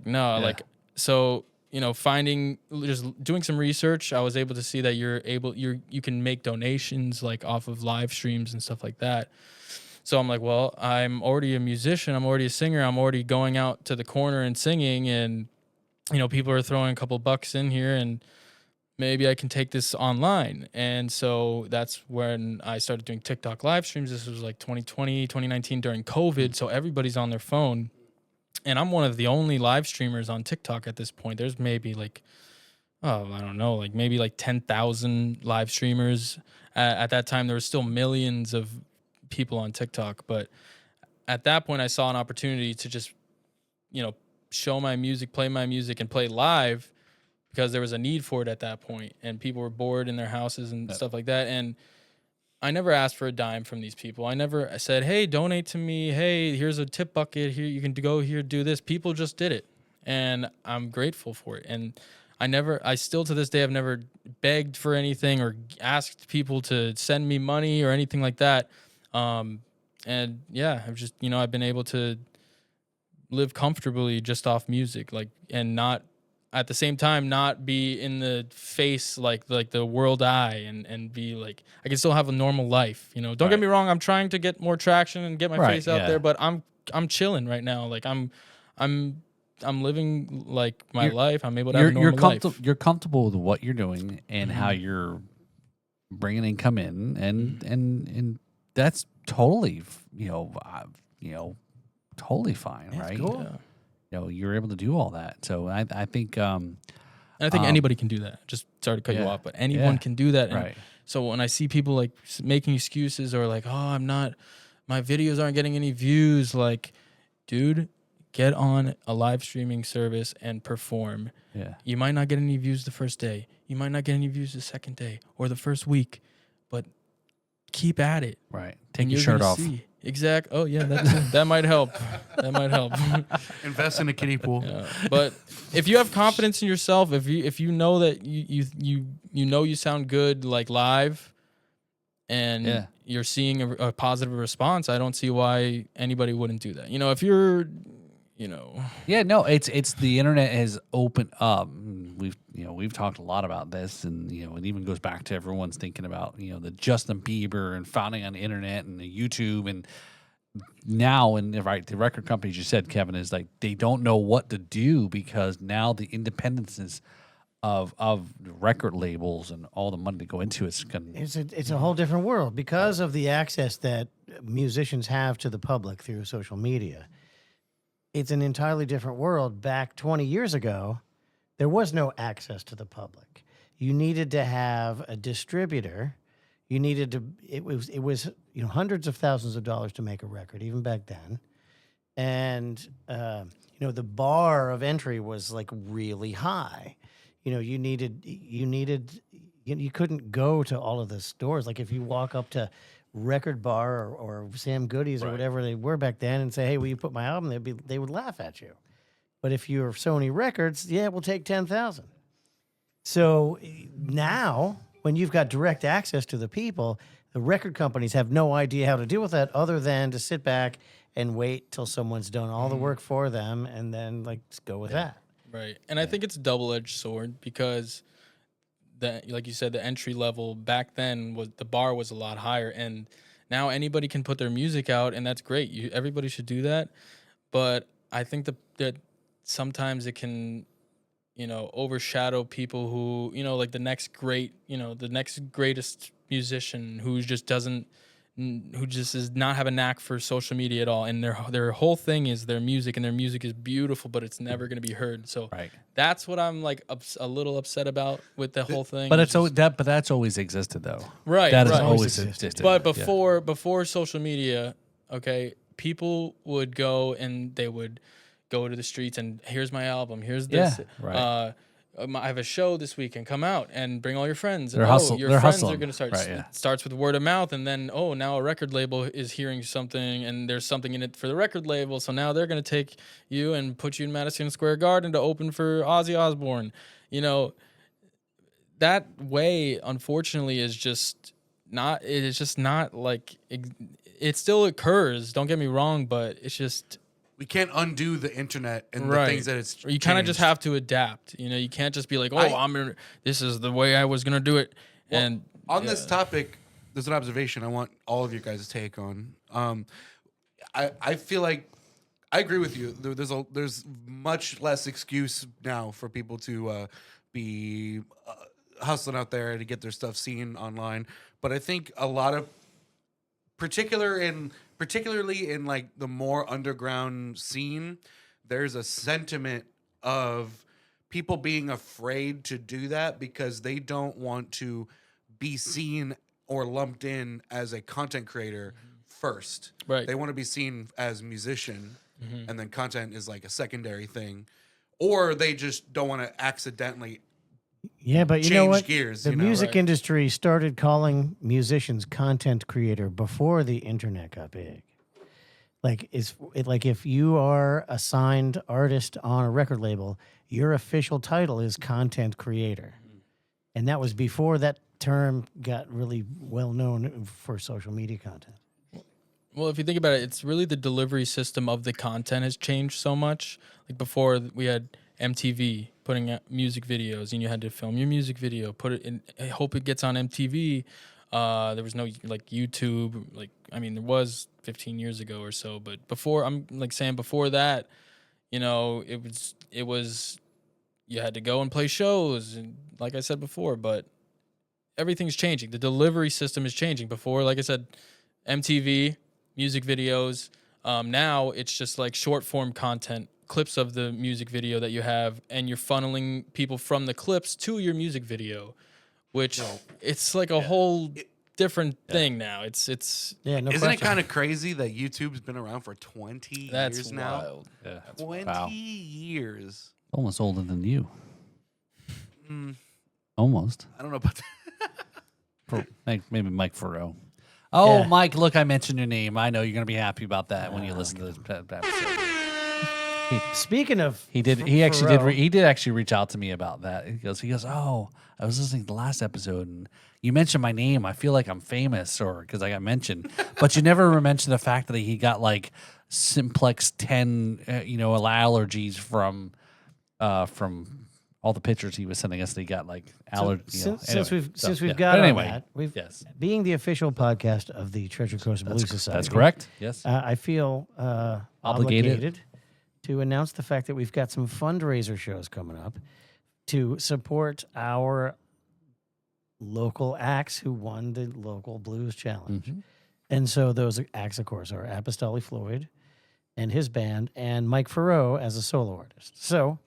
[SPEAKER 4] no, so, just doing some research, I was able to see that you can make donations like off of live streams and stuff like that. So I'm like, well, I'm already a musician. I'm already a singer. I'm already going out to the corner and singing, and, people are throwing a couple bucks in here, and maybe I can take this online. And so that's when I started doing TikTok live streams. This was like 2020, 2019 during COVID. So everybody's on their phone. And I'm one of the only live streamers on TikTok at this point. There's maybe maybe 10,000 live streamers. At that time, there was still millions of people on TikTok. But at that point, I saw an opportunity to just, show my music, play my music, and play live, because there was a need for it at that point, and people were bored in their houses and stuff like that. And I never asked for a dime from these people. I never said, hey, donate to me. Hey, here's a tip bucket. Here, you can go here, do this. People just did it, and I'm grateful for it. And I still to this day, I've never begged for anything or asked people to send me money or anything like that. And yeah, I've just, I've been able to live comfortably just off music, and not at the same time not be in the face like the world eye, and be like, I can still have a normal life. Don't get me wrong, I'm trying to get more traction and get my face out there, but I'm chilling right now. Like I'm living like my life. I'm able to have a normal life.
[SPEAKER 1] You're comfortable with what you're doing and how you're bringing income in, and that's totally totally fine,
[SPEAKER 2] That's
[SPEAKER 1] right?
[SPEAKER 2] cool.
[SPEAKER 1] You're able to do all that. So I think
[SPEAKER 4] And I think anybody can do that. Just sorry to cut you off, but anyone can do that. And
[SPEAKER 1] Right.
[SPEAKER 4] so when I see people like making excuses or like, oh, my videos aren't getting any views, like, dude, get on a live streaming service and perform.
[SPEAKER 1] Yeah.
[SPEAKER 4] You might not get any views the first day. You might not get any views the second day or the first week, but keep at it.
[SPEAKER 1] Right. Take
[SPEAKER 4] And
[SPEAKER 1] your
[SPEAKER 4] you're
[SPEAKER 1] shirt
[SPEAKER 4] gonna
[SPEAKER 1] off.
[SPEAKER 4] see. Exact. Oh yeah, that might help. That might help.
[SPEAKER 3] Invest in a kiddie pool.
[SPEAKER 4] But if you have confidence in yourself, if you know that you know you sound good like live, and you're seeing a positive response, I don't see why anybody wouldn't do that. If you're,
[SPEAKER 1] Yeah, no, it's the internet has opened up. We've talked a lot about this, and it even goes back to everyone's thinking about the Justin Bieber and founding on the internet and the YouTube, and now the record companies, you said, Kevin, is like they don't know what to do because now the independences of record labels and all the money to go into it's
[SPEAKER 2] a whole different world because of the access that musicians have to the public through social media. It's an entirely different world. Back 20 years ago, there was no access to the public. You needed to have a distributor. You needed to. It was hundreds of thousands of dollars to make a record, even back then. And the bar of entry was like really high. You couldn't go to all of the stores. Like if you walk up to Record Bar or Sam Goody's or whatever they were back then and say, "Hey, will you put my album?" They would laugh at you. But if you're Sony Records, we'll take 10,000. So now, when you've got direct access to the people, the record companies have no idea how to deal with that other than to sit back and wait till someone's done all the work for them and then go with that.
[SPEAKER 4] Right. And I think it's a double-edged sword because like you said, the entry level back then the bar was a lot higher, and now anybody can put their music out, and that's great. Everybody should do that. But I think that sometimes it can, overshadow people who, like the next greatest musician who just does not have a knack for social media at all, and their whole thing is their music, and their music is beautiful, but it's never going to be heard. So that's what I'm like a little upset about with the whole thing.
[SPEAKER 1] But but that's always existed though.
[SPEAKER 4] Right.
[SPEAKER 1] That has
[SPEAKER 4] right.
[SPEAKER 1] always existed.
[SPEAKER 4] But before social media, okay, people would go and they would go to the streets and here's my album, here's this.
[SPEAKER 1] Yeah, right.
[SPEAKER 4] I have a show this weekend. Come out and bring all your friends.
[SPEAKER 1] They're
[SPEAKER 4] Your friends
[SPEAKER 1] hustling.
[SPEAKER 4] are going to start.
[SPEAKER 1] Right, yeah.
[SPEAKER 4] It starts with word of mouth, and then now a record label is hearing something, and there's something in it for the record label. So now they're going to take you and put you in Madison Square Garden to open for Ozzy Osbourne. That way, unfortunately, is just not. It's just not like it still occurs. Don't get me wrong, but it's just.
[SPEAKER 3] We can't undo the internet and the things that it's.
[SPEAKER 4] You kind of just have to adapt. You can't just be like, "Oh, this is the way I was gonna do it."
[SPEAKER 3] Well,
[SPEAKER 4] and
[SPEAKER 3] on this topic, there's an observation I want all of you guys' take on. I feel like I agree with you. There's much less excuse now for people to be hustling out there to get their stuff seen online. But I think a lot of particularly in like the more underground scene, there's a sentiment of people being afraid to do that because they don't want to be seen or lumped in as a content creator first.
[SPEAKER 4] Right.
[SPEAKER 3] They want to be seen as musician, and then content is like a secondary thing, or they just don't want to accidentally
[SPEAKER 2] but you know what?
[SPEAKER 3] Gears,
[SPEAKER 2] the music industry started calling musicians content creator before the internet got big. Like if you are a signed artist on a record label, your official title is content creator. And that was before that term got really well known for social media content.
[SPEAKER 4] Well, if you think about it, it's really the delivery system of the content has changed so much. Like before, we had MTV putting out music videos, and you had to film your music video, put it in, hope it gets on MTV. There was no like YouTube, there was 15 years ago or so, but before before that, it was you had to go and play shows, and like I said before, but everything's changing. The delivery system is changing. Before, like I said, MTV, music videos. Now it's just like short form content clips of the music video that you have, and you're funneling people from the clips to your music video, which it's like a whole different thing now. It's
[SPEAKER 2] Yeah, no
[SPEAKER 3] Isn't it
[SPEAKER 2] question.
[SPEAKER 3] kind of crazy that YouTube's been around for 20
[SPEAKER 4] that's
[SPEAKER 3] years now?
[SPEAKER 4] wild.
[SPEAKER 1] Yeah.
[SPEAKER 3] 20 years.
[SPEAKER 1] Almost older than you.
[SPEAKER 3] Mm,
[SPEAKER 1] Almost.
[SPEAKER 3] I don't know about that.
[SPEAKER 1] Maybe Mike Farrow. Oh,
[SPEAKER 2] Yeah.
[SPEAKER 1] Mike, look, I mentioned your name. I know you're going to be happy about that when you listen to this episode.
[SPEAKER 2] Speaking of,
[SPEAKER 1] He did. He actually did. He did actually reach out to me about that. He goes. Oh, I was listening to the last episode, and you mentioned my name. I feel like I'm famous, or because I got mentioned, but you never mentioned the fact that he got like Simplex 10, allergies from all the pictures he was sending us. That he got like allergies.
[SPEAKER 2] Since we've got all that,
[SPEAKER 1] yes,
[SPEAKER 2] being the official podcast of the Treasure Coast Blues Society.
[SPEAKER 1] that's correct. Yes,
[SPEAKER 2] I feel obligated to announce the fact that we've got some fundraiser shows coming up to support our local acts who won the local blues challenge.
[SPEAKER 1] Mm-hmm.
[SPEAKER 2] And so those acts, of course, are Apostoli Floyd and his band, and Mike Farrow as a solo artist. So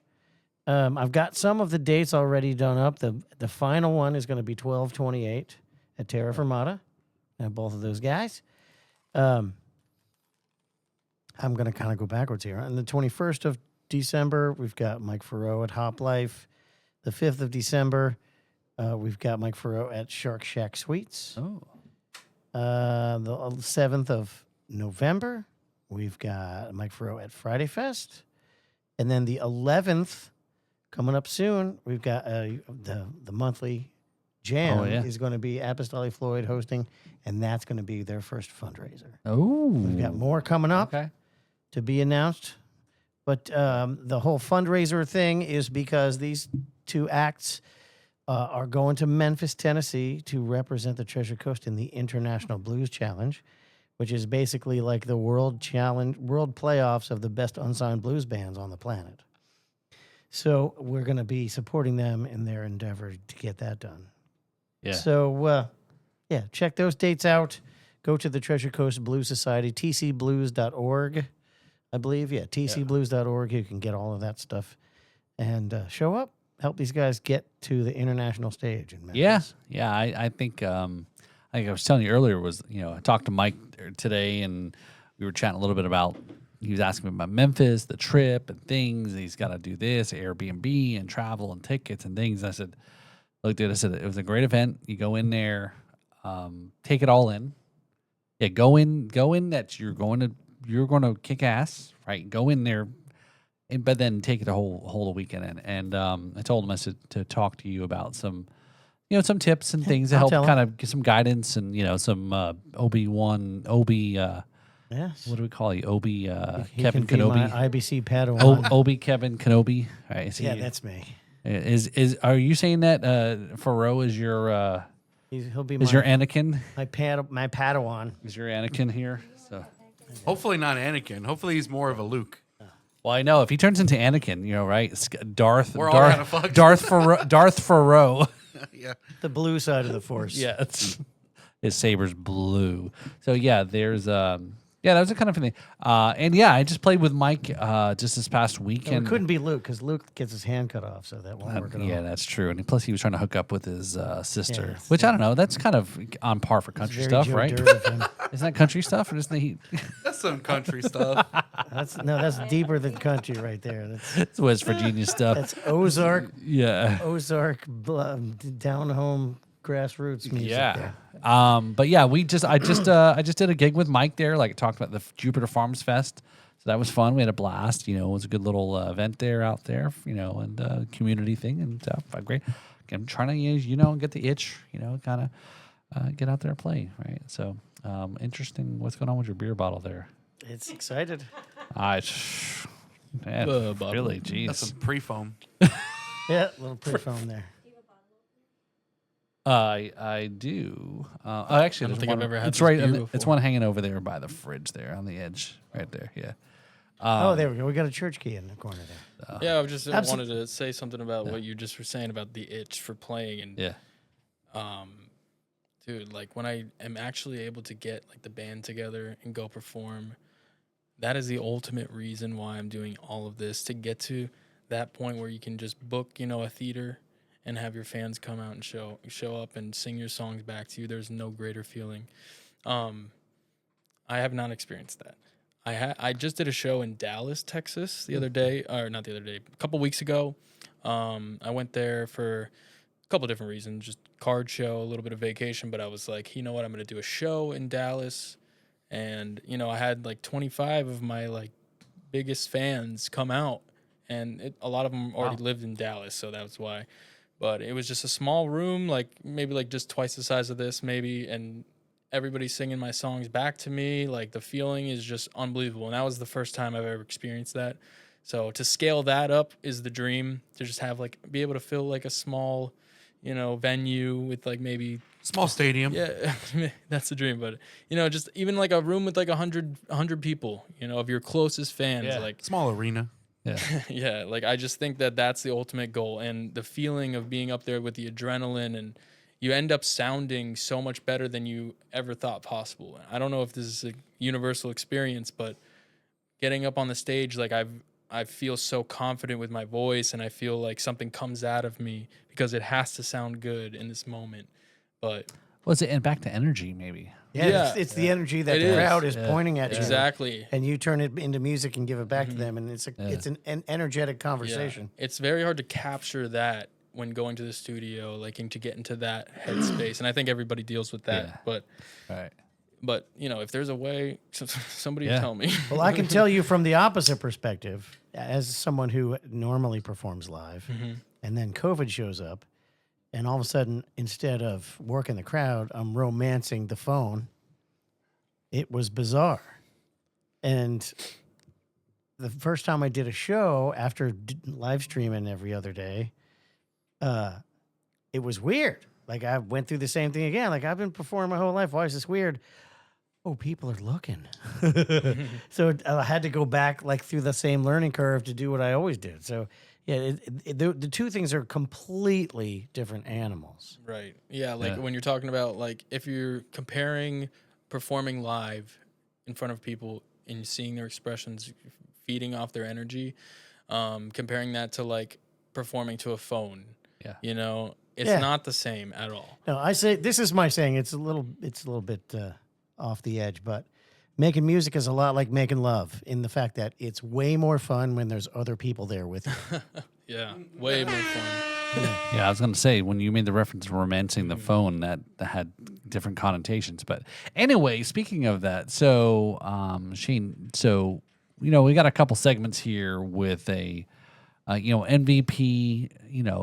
[SPEAKER 2] I've got some of the dates already done up. The final one is going to be 12/28 at Terra Firmata, and both of those guys. I'm going to kind of go backwards here. On the 21st of December, we've got Mike Farrow at Hop Life. The 5th of December, we've got Mike Farrow at Shark Shack Suites.
[SPEAKER 1] Oh.
[SPEAKER 2] The 7th of November, we've got Mike Farrow at Friday Fest. And then the 11th, coming up soon, we've got the monthly jam is going to be Apostolic Floyd hosting, and that's going to be their first fundraiser.
[SPEAKER 1] Oh.
[SPEAKER 2] We've got more coming up to be announced. But the whole fundraiser thing is because these two acts are going to Memphis, Tennessee to represent the Treasure Coast in the International Blues Challenge, which is basically like the world playoffs of the best unsigned blues bands on the planet. So we're going to be supporting them in their endeavor to get that done.
[SPEAKER 1] Yeah.
[SPEAKER 2] So, check those dates out. Go to the Treasure Coast Blues Society, tcblues.org, I believe. Yeah, tcblues.org. You can get all of that stuff and show up. Help these guys get to the international stage in Memphis.
[SPEAKER 1] Yeah. I think I was telling you earlier I talked to Mike today and we were chatting a little bit about. He was asking me about Memphis, the trip and things. And he's got to do this, Airbnb and travel and tickets and things. I said, look, dude, it was a great event. You go in there, take it all in. Yeah, go in that you're going to kick ass, right? Go in there, but then take it a whole weekend in. And I told him I said to talk to you about some tips and things to help kind of get some guidance and some
[SPEAKER 2] Yes.
[SPEAKER 1] what do we call you? Obi
[SPEAKER 2] Kevin
[SPEAKER 1] Kenobi.
[SPEAKER 2] My IBC Padawan.
[SPEAKER 1] Obi Kevin Kenobi. All right,
[SPEAKER 2] That's me.
[SPEAKER 1] Are you saying that Farrow is your
[SPEAKER 2] He'll be
[SPEAKER 1] your Anakin?
[SPEAKER 2] my Padawan.
[SPEAKER 1] Is your Anakin here? So
[SPEAKER 3] Hopefully not Anakin. Hopefully he's more of a Luke.
[SPEAKER 1] well, I know if he turns into Anakin, right? Darth
[SPEAKER 3] We're all kinda fucked.
[SPEAKER 1] Darth Farrow.
[SPEAKER 3] Yeah.
[SPEAKER 2] The blue side of the force.
[SPEAKER 1] Yeah, his saber's blue. So yeah, there's that was a kind of thing. And yeah, I just played with Mike just this past week.
[SPEAKER 2] Well,
[SPEAKER 1] and
[SPEAKER 2] it couldn't be Luke because Luke gets his hand cut off, so that won't work at all.
[SPEAKER 1] yeah, that's true. And plus, he was trying to hook up with his sister,
[SPEAKER 2] Yes.
[SPEAKER 1] which I don't know. That's kind of on par for country
[SPEAKER 2] Very
[SPEAKER 1] stuff,
[SPEAKER 2] Joe
[SPEAKER 1] right?
[SPEAKER 2] Dirt of him.
[SPEAKER 1] Isn't that country stuff, or isn't he?
[SPEAKER 3] That's some country stuff.
[SPEAKER 2] That's deeper than country right there.
[SPEAKER 1] It's West Virginia stuff.
[SPEAKER 2] That's Ozark down home grassroots music.
[SPEAKER 1] Yeah.
[SPEAKER 2] There.
[SPEAKER 1] But yeah, I just did a gig with Mike there. Like talked about the Jupiter Farms Fest. So that was fun. We had a blast. It was a good little event out there. And community thing and stuff. Great. I'm trying to get the itch. Kind of get out there and play. Right. So interesting. What's going on with your beer bottle there?
[SPEAKER 2] It's excited.
[SPEAKER 1] Really, geez.
[SPEAKER 3] That's some pre-foam.
[SPEAKER 2] Yeah, little pre-foam there.
[SPEAKER 1] I do. Actually,
[SPEAKER 4] I don't think I've ever had
[SPEAKER 1] It's
[SPEAKER 4] this
[SPEAKER 1] right.
[SPEAKER 4] beer
[SPEAKER 1] It's
[SPEAKER 4] before.
[SPEAKER 1] one hanging over there by the fridge there on the edge, right there. Yeah.
[SPEAKER 2] There we go. We got a church key in the corner there.
[SPEAKER 4] Yeah, I just wanted to say something about what you just were saying about the itch for playing and
[SPEAKER 1] Yeah.
[SPEAKER 4] Dude, like when I am actually able to get like the band together and go perform, that is the ultimate reason why I'm doing all of this, to get to that point where you can just book, a theater and have your fans come out and show up and sing your songs back to you. There's no greater feeling. I have not experienced that. I just did a show in Dallas, Texas the other day, or not the other day, a couple weeks ago. I went there for a couple different reasons, just card show, a little bit of vacation, but I was like, you know what, I'm going to do a show in Dallas. And, I had like 25 of my like biggest fans come out, and a lot of them already lived in Dallas. So that was why. But it was just a small room, like maybe like just twice the size of this maybe. And everybody's singing my songs back to me. Like the feeling is just unbelievable. And that was the first time I've ever experienced that. So to scale that up is the dream, to just have like, be able to fill like a small, venue with like maybe
[SPEAKER 3] Small stadium.
[SPEAKER 4] Yeah, that's the dream. But just even like a room with like 100 people, of your closest fans, like
[SPEAKER 3] Small arena.
[SPEAKER 1] Yeah.
[SPEAKER 4] yeah, like I just think that that's the ultimate goal, and the feeling of being up there with the adrenaline, and you end up sounding so much better than you ever thought possible. I don't know if this is a universal experience, but getting up on the stage, like I feel so confident with my voice, and I feel like something comes out of me because it has to sound good in this moment. But
[SPEAKER 1] Was it and back to energy maybe?
[SPEAKER 2] Yeah, it's the energy that the crowd is pointing at you.
[SPEAKER 4] Exactly.
[SPEAKER 2] And you turn it into music and give it back to them, and it's an energetic conversation.
[SPEAKER 4] Yeah. It's very hard to capture that when going to the studio, like, and to get into that headspace. And I think everybody deals with that.
[SPEAKER 1] Yeah.
[SPEAKER 4] But
[SPEAKER 1] Right.
[SPEAKER 4] But if there's a way, somebody tell me.
[SPEAKER 2] Well, I can tell you from the opposite perspective, as someone who normally performs live, and then COVID shows up, and all of a sudden, instead of working the crowd, I'm romancing the phone. It was bizarre. And the first time I did a show after live streaming every other day, it was weird. Like, I went through the same thing again. Like, I've been performing my whole life. Why is this weird? Oh, people are looking. So I had to go back like through the same learning curve to do what I always did. So yeah, the two things are completely different animals.
[SPEAKER 4] Right. Yeah. Like when you're talking about, like, if you're comparing performing live in front of people and seeing their expressions, feeding off their energy, comparing that to like performing to a phone, it's not the same at all.
[SPEAKER 2] No, I say, this is my saying. It's a little bit off the edge, but making music is a lot like making love in the fact that it's way more fun when there's other people there with you.
[SPEAKER 4] Yeah, way more fun.
[SPEAKER 1] Yeah, I was going to say, when you made the reference to romancing the phone, that had different connotations. But anyway, speaking of that, so Shane, so we got a couple segments here with a MVP.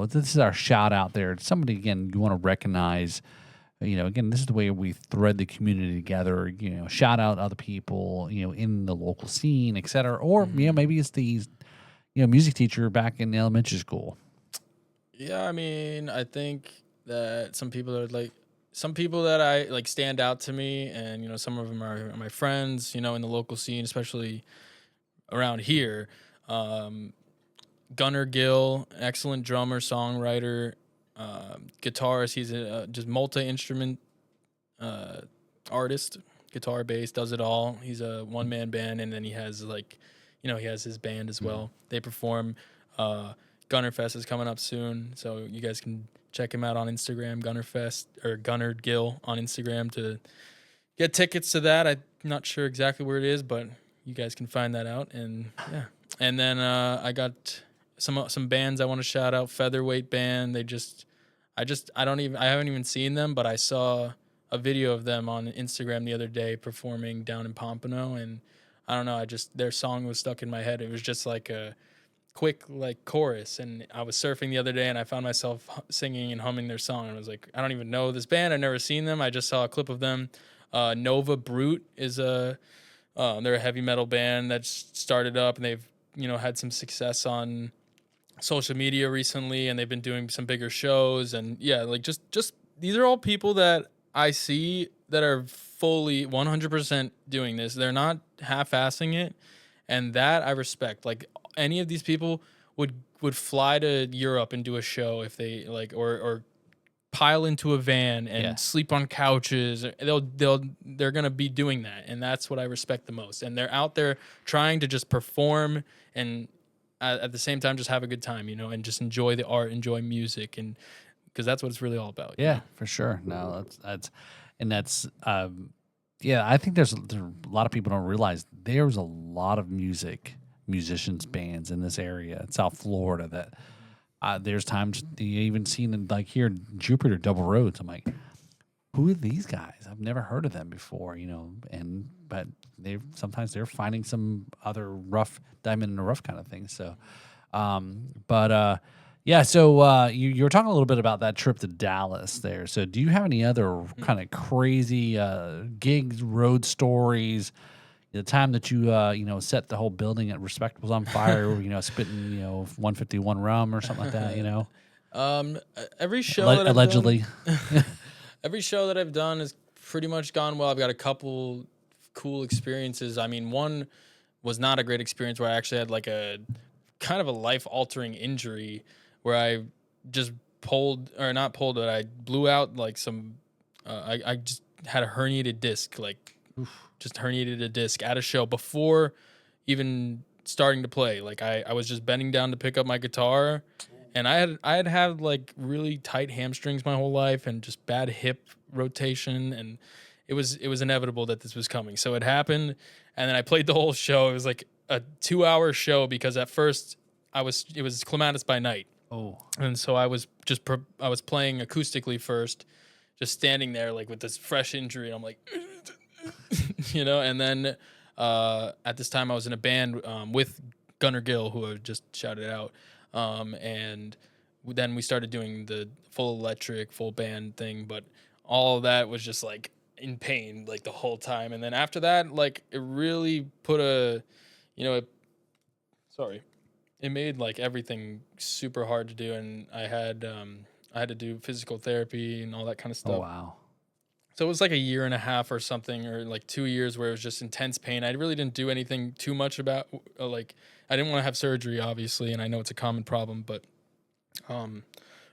[SPEAKER 1] This is our shout out there. Somebody, again, you want to recognize. Again, this is the way we thread the community together. Shout out other people, in the local scene, et cetera. Or maybe it's the music teacher back in elementary school.
[SPEAKER 4] Yeah, I mean, I think that some people that I like stand out to me, and some of them are my friends, in the local scene, especially around here. Gunnar Gill, excellent drummer, songwriter, guitarist. He's a just multi-instrument artist, guitar, bass, does it all. He's a one-man band, and then he has he has his band as well. They perform. Gunner Fest is coming up soon, so you guys can check him out on Instagram, Gunner Fest, or Gunnar Gill on Instagram, to get tickets to that. I'm not sure exactly where it is, but you guys can find that out. And yeah, and then I got some bands I want to shout out. Featherweight band. I haven't even seen them, but I saw a video of them on Instagram the other day performing down in Pompano, and I don't know, their song was stuck in my head. It was just like a quick like chorus, and I was surfing the other day and I found myself singing and humming their song, and I was like, I don't even know this band. I've never seen them. I just saw a clip of them. Nova Brute is they're a heavy metal band that's started up, and they've had some success on social media recently, and they've been doing some bigger shows. And yeah, like just these are all people that I see that are fully 100% doing this. They're not half-assing it, and that I respect. Like, any of these people would fly to Europe and do a show if they like, or pile into a van and
[SPEAKER 1] Yeah.
[SPEAKER 4] sleep on couches. They're gonna be doing that, and that's what I respect the most. And they're out there trying to just perform and at the same time just have a good time, and just enjoy the art, enjoy music, and because that's what it's really all about.
[SPEAKER 1] Yeah, for sure. No, that's yeah. I think there's a lot of people don't realize there's a lot of musicians, bands in this area in South Florida that there's times you even seen in, like here in Jupiter Double Roads. I'm like, who are these guys? I've never heard of them before, but sometimes they're finding some other rough diamond in the rough kind of thing. So, yeah. So you were talking a little bit about that trip to Dallas there. So do you have any other kind of crazy gigs, road stories? The time that you set the whole building at Respectable's on fire, spitting 151 rum or something like that.
[SPEAKER 4] Every show that
[SPEAKER 1] Allegedly.
[SPEAKER 4] every show that I've done has pretty much gone well. I've got a couple cool experiences. I mean, one was not a great experience where I actually had like a kind of a life-altering injury where I just not pulled, but I blew out like some. I just had a herniated disc, like just herniated a disc at a show before even starting to play. Like I was just bending down to pick up my guitar. And I had like really tight hamstrings my whole life and just bad hip rotation, and it was inevitable that this was coming. So it happened, and then I played the whole show. It was like a 2-hour show because at first it was Clematis by Night.
[SPEAKER 1] Oh. And
[SPEAKER 4] so I was playing acoustically first, just standing there like with this fresh injury, and I'm like and then at this time I was in a band with Gunnar Gill, who I just shouted out. And then we started doing the full electric, full band thing, but all of that was just like in pain like the whole time. And then after that, like it really put it made like everything super hard to do. And I had to do physical therapy and all that kind of stuff.
[SPEAKER 1] Oh, wow.
[SPEAKER 4] So it was like a year and a half or something, or like 2 years where it was just intense pain. I really didn't do anything too much about I didn't want to have surgery, obviously, and I know it's a common problem, but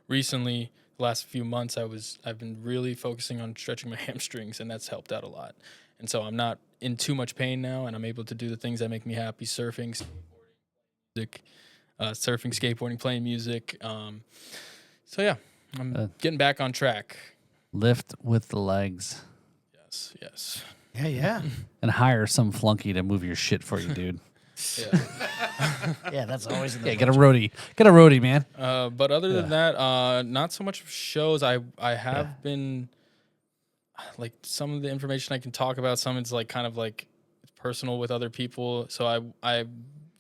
[SPEAKER 4] recently, the last few months, I've been really focusing on stretching my hamstrings, and that's helped out a lot. And so I'm not in too much pain now, and I'm able to do the things that make me happy: surfing, skateboarding, playing music. So yeah, I'm getting back on track.
[SPEAKER 1] Lift with the legs.
[SPEAKER 4] Yes.
[SPEAKER 2] Yeah.
[SPEAKER 1] And hire some flunky to move your shit for you, dude.
[SPEAKER 4] Yeah.
[SPEAKER 2] Yeah, that's always in the
[SPEAKER 1] Get a roadie, man.
[SPEAKER 4] But other than that, not so much shows. I have been like some of the information I can talk about. Some it's like kind of like personal with other people. So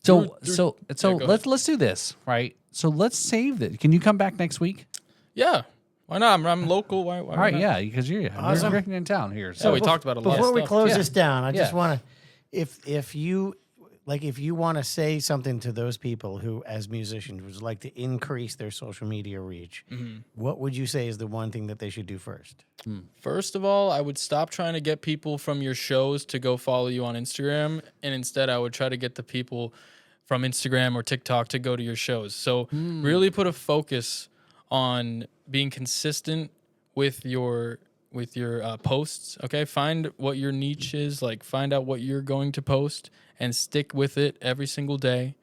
[SPEAKER 1] let's do this, right? So let's save it. Can you come back next week?
[SPEAKER 4] Yeah. Why not? I'm local. Why
[SPEAKER 1] All right,
[SPEAKER 4] not?
[SPEAKER 1] yeah, because you're in town here.
[SPEAKER 4] So we talked about a lot of
[SPEAKER 2] Before we
[SPEAKER 4] stuff.
[SPEAKER 2] close this down, I just
[SPEAKER 1] Yeah.
[SPEAKER 2] want to, if you want to say something to those people who, as musicians, would like to increase their social media reach, what would you say is the one thing that they should do first?
[SPEAKER 4] First of all, I would stop trying to get people from your shows to go follow you on Instagram, and instead I would try to get the people from Instagram or TikTok to go to your shows. So really put a focus on being consistent with your posts. Okay, find what your niche is, like find out what you're going to post and stick with it every single day.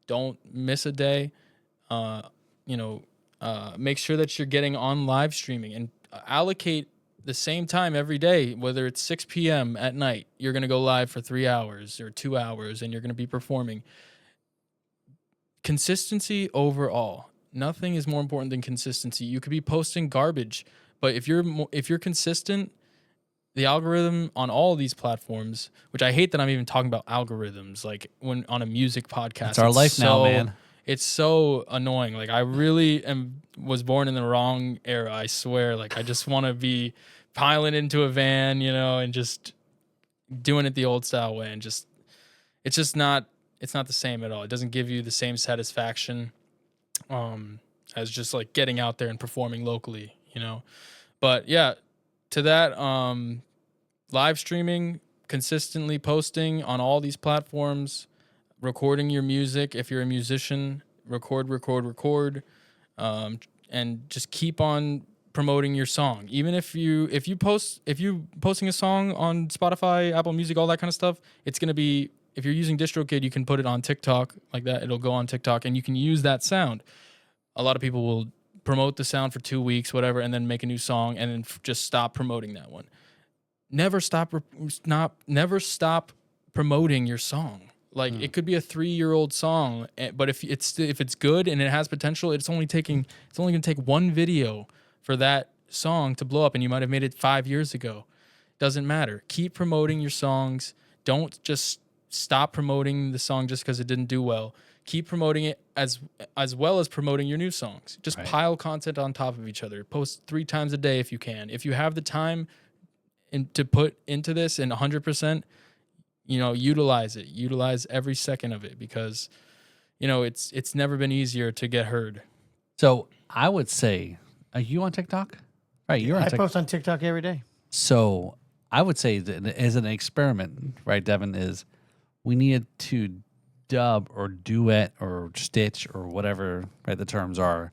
[SPEAKER 4] Don't miss a day. Make sure that you're getting on live streaming and allocate the same time every day, whether it's 6 p.m. at night, you're going to go live for 3 hours or 2 hours and you're going to be performing. Consistency overall. Nothing is more important than consistency. You could be posting garbage, but if you're consistent, the algorithm on all of these platforms, which I hate that I'm even talking about algorithms, like when on a music podcast.
[SPEAKER 1] It's our life now, man.
[SPEAKER 4] It's so annoying. Like I really was born in the wrong era, I swear. Like I just want to be piling into a van, and just doing it the old style way, and it's not the same at all. It doesn't give you the same satisfaction as just like getting out there and performing locally, But yeah, to that, live streaming, consistently posting on all these platforms, recording your music. If you're a musician, record, and just keep on promoting your song. Even if you posting a song on Spotify, Apple Music, all that kind of stuff, it's gonna be, if you're using DistroKid, you can put it on TikTok like that. It'll go on TikTok, and you can use that sound. A lot of people will promote the sound for 2 weeks, whatever, and then make a new song, and then just stop promoting that one. Never stop promoting your song. Like it could be a 3-year-old song, but if it's good and it has potential, it's only gonna take one video for that song to blow up, and you might have made it 5 years ago. Doesn't matter. Keep promoting your songs. Don't just stop promoting the song just because it didn't do well. Keep promoting it as well as promoting your new songs. Just pile content on top of each other. Post 3 times a day if you can. If you have the time to put into this and 100%, utilize it. Utilize every second of it, because it's never been easier to get heard.
[SPEAKER 1] So I would say, are you on TikTok? Right, you're on TikTok.
[SPEAKER 2] I post on TikTok every day.
[SPEAKER 1] So I would say that as an experiment, right, Devin, is we need to dub or duet or stitch or whatever, right, the terms are.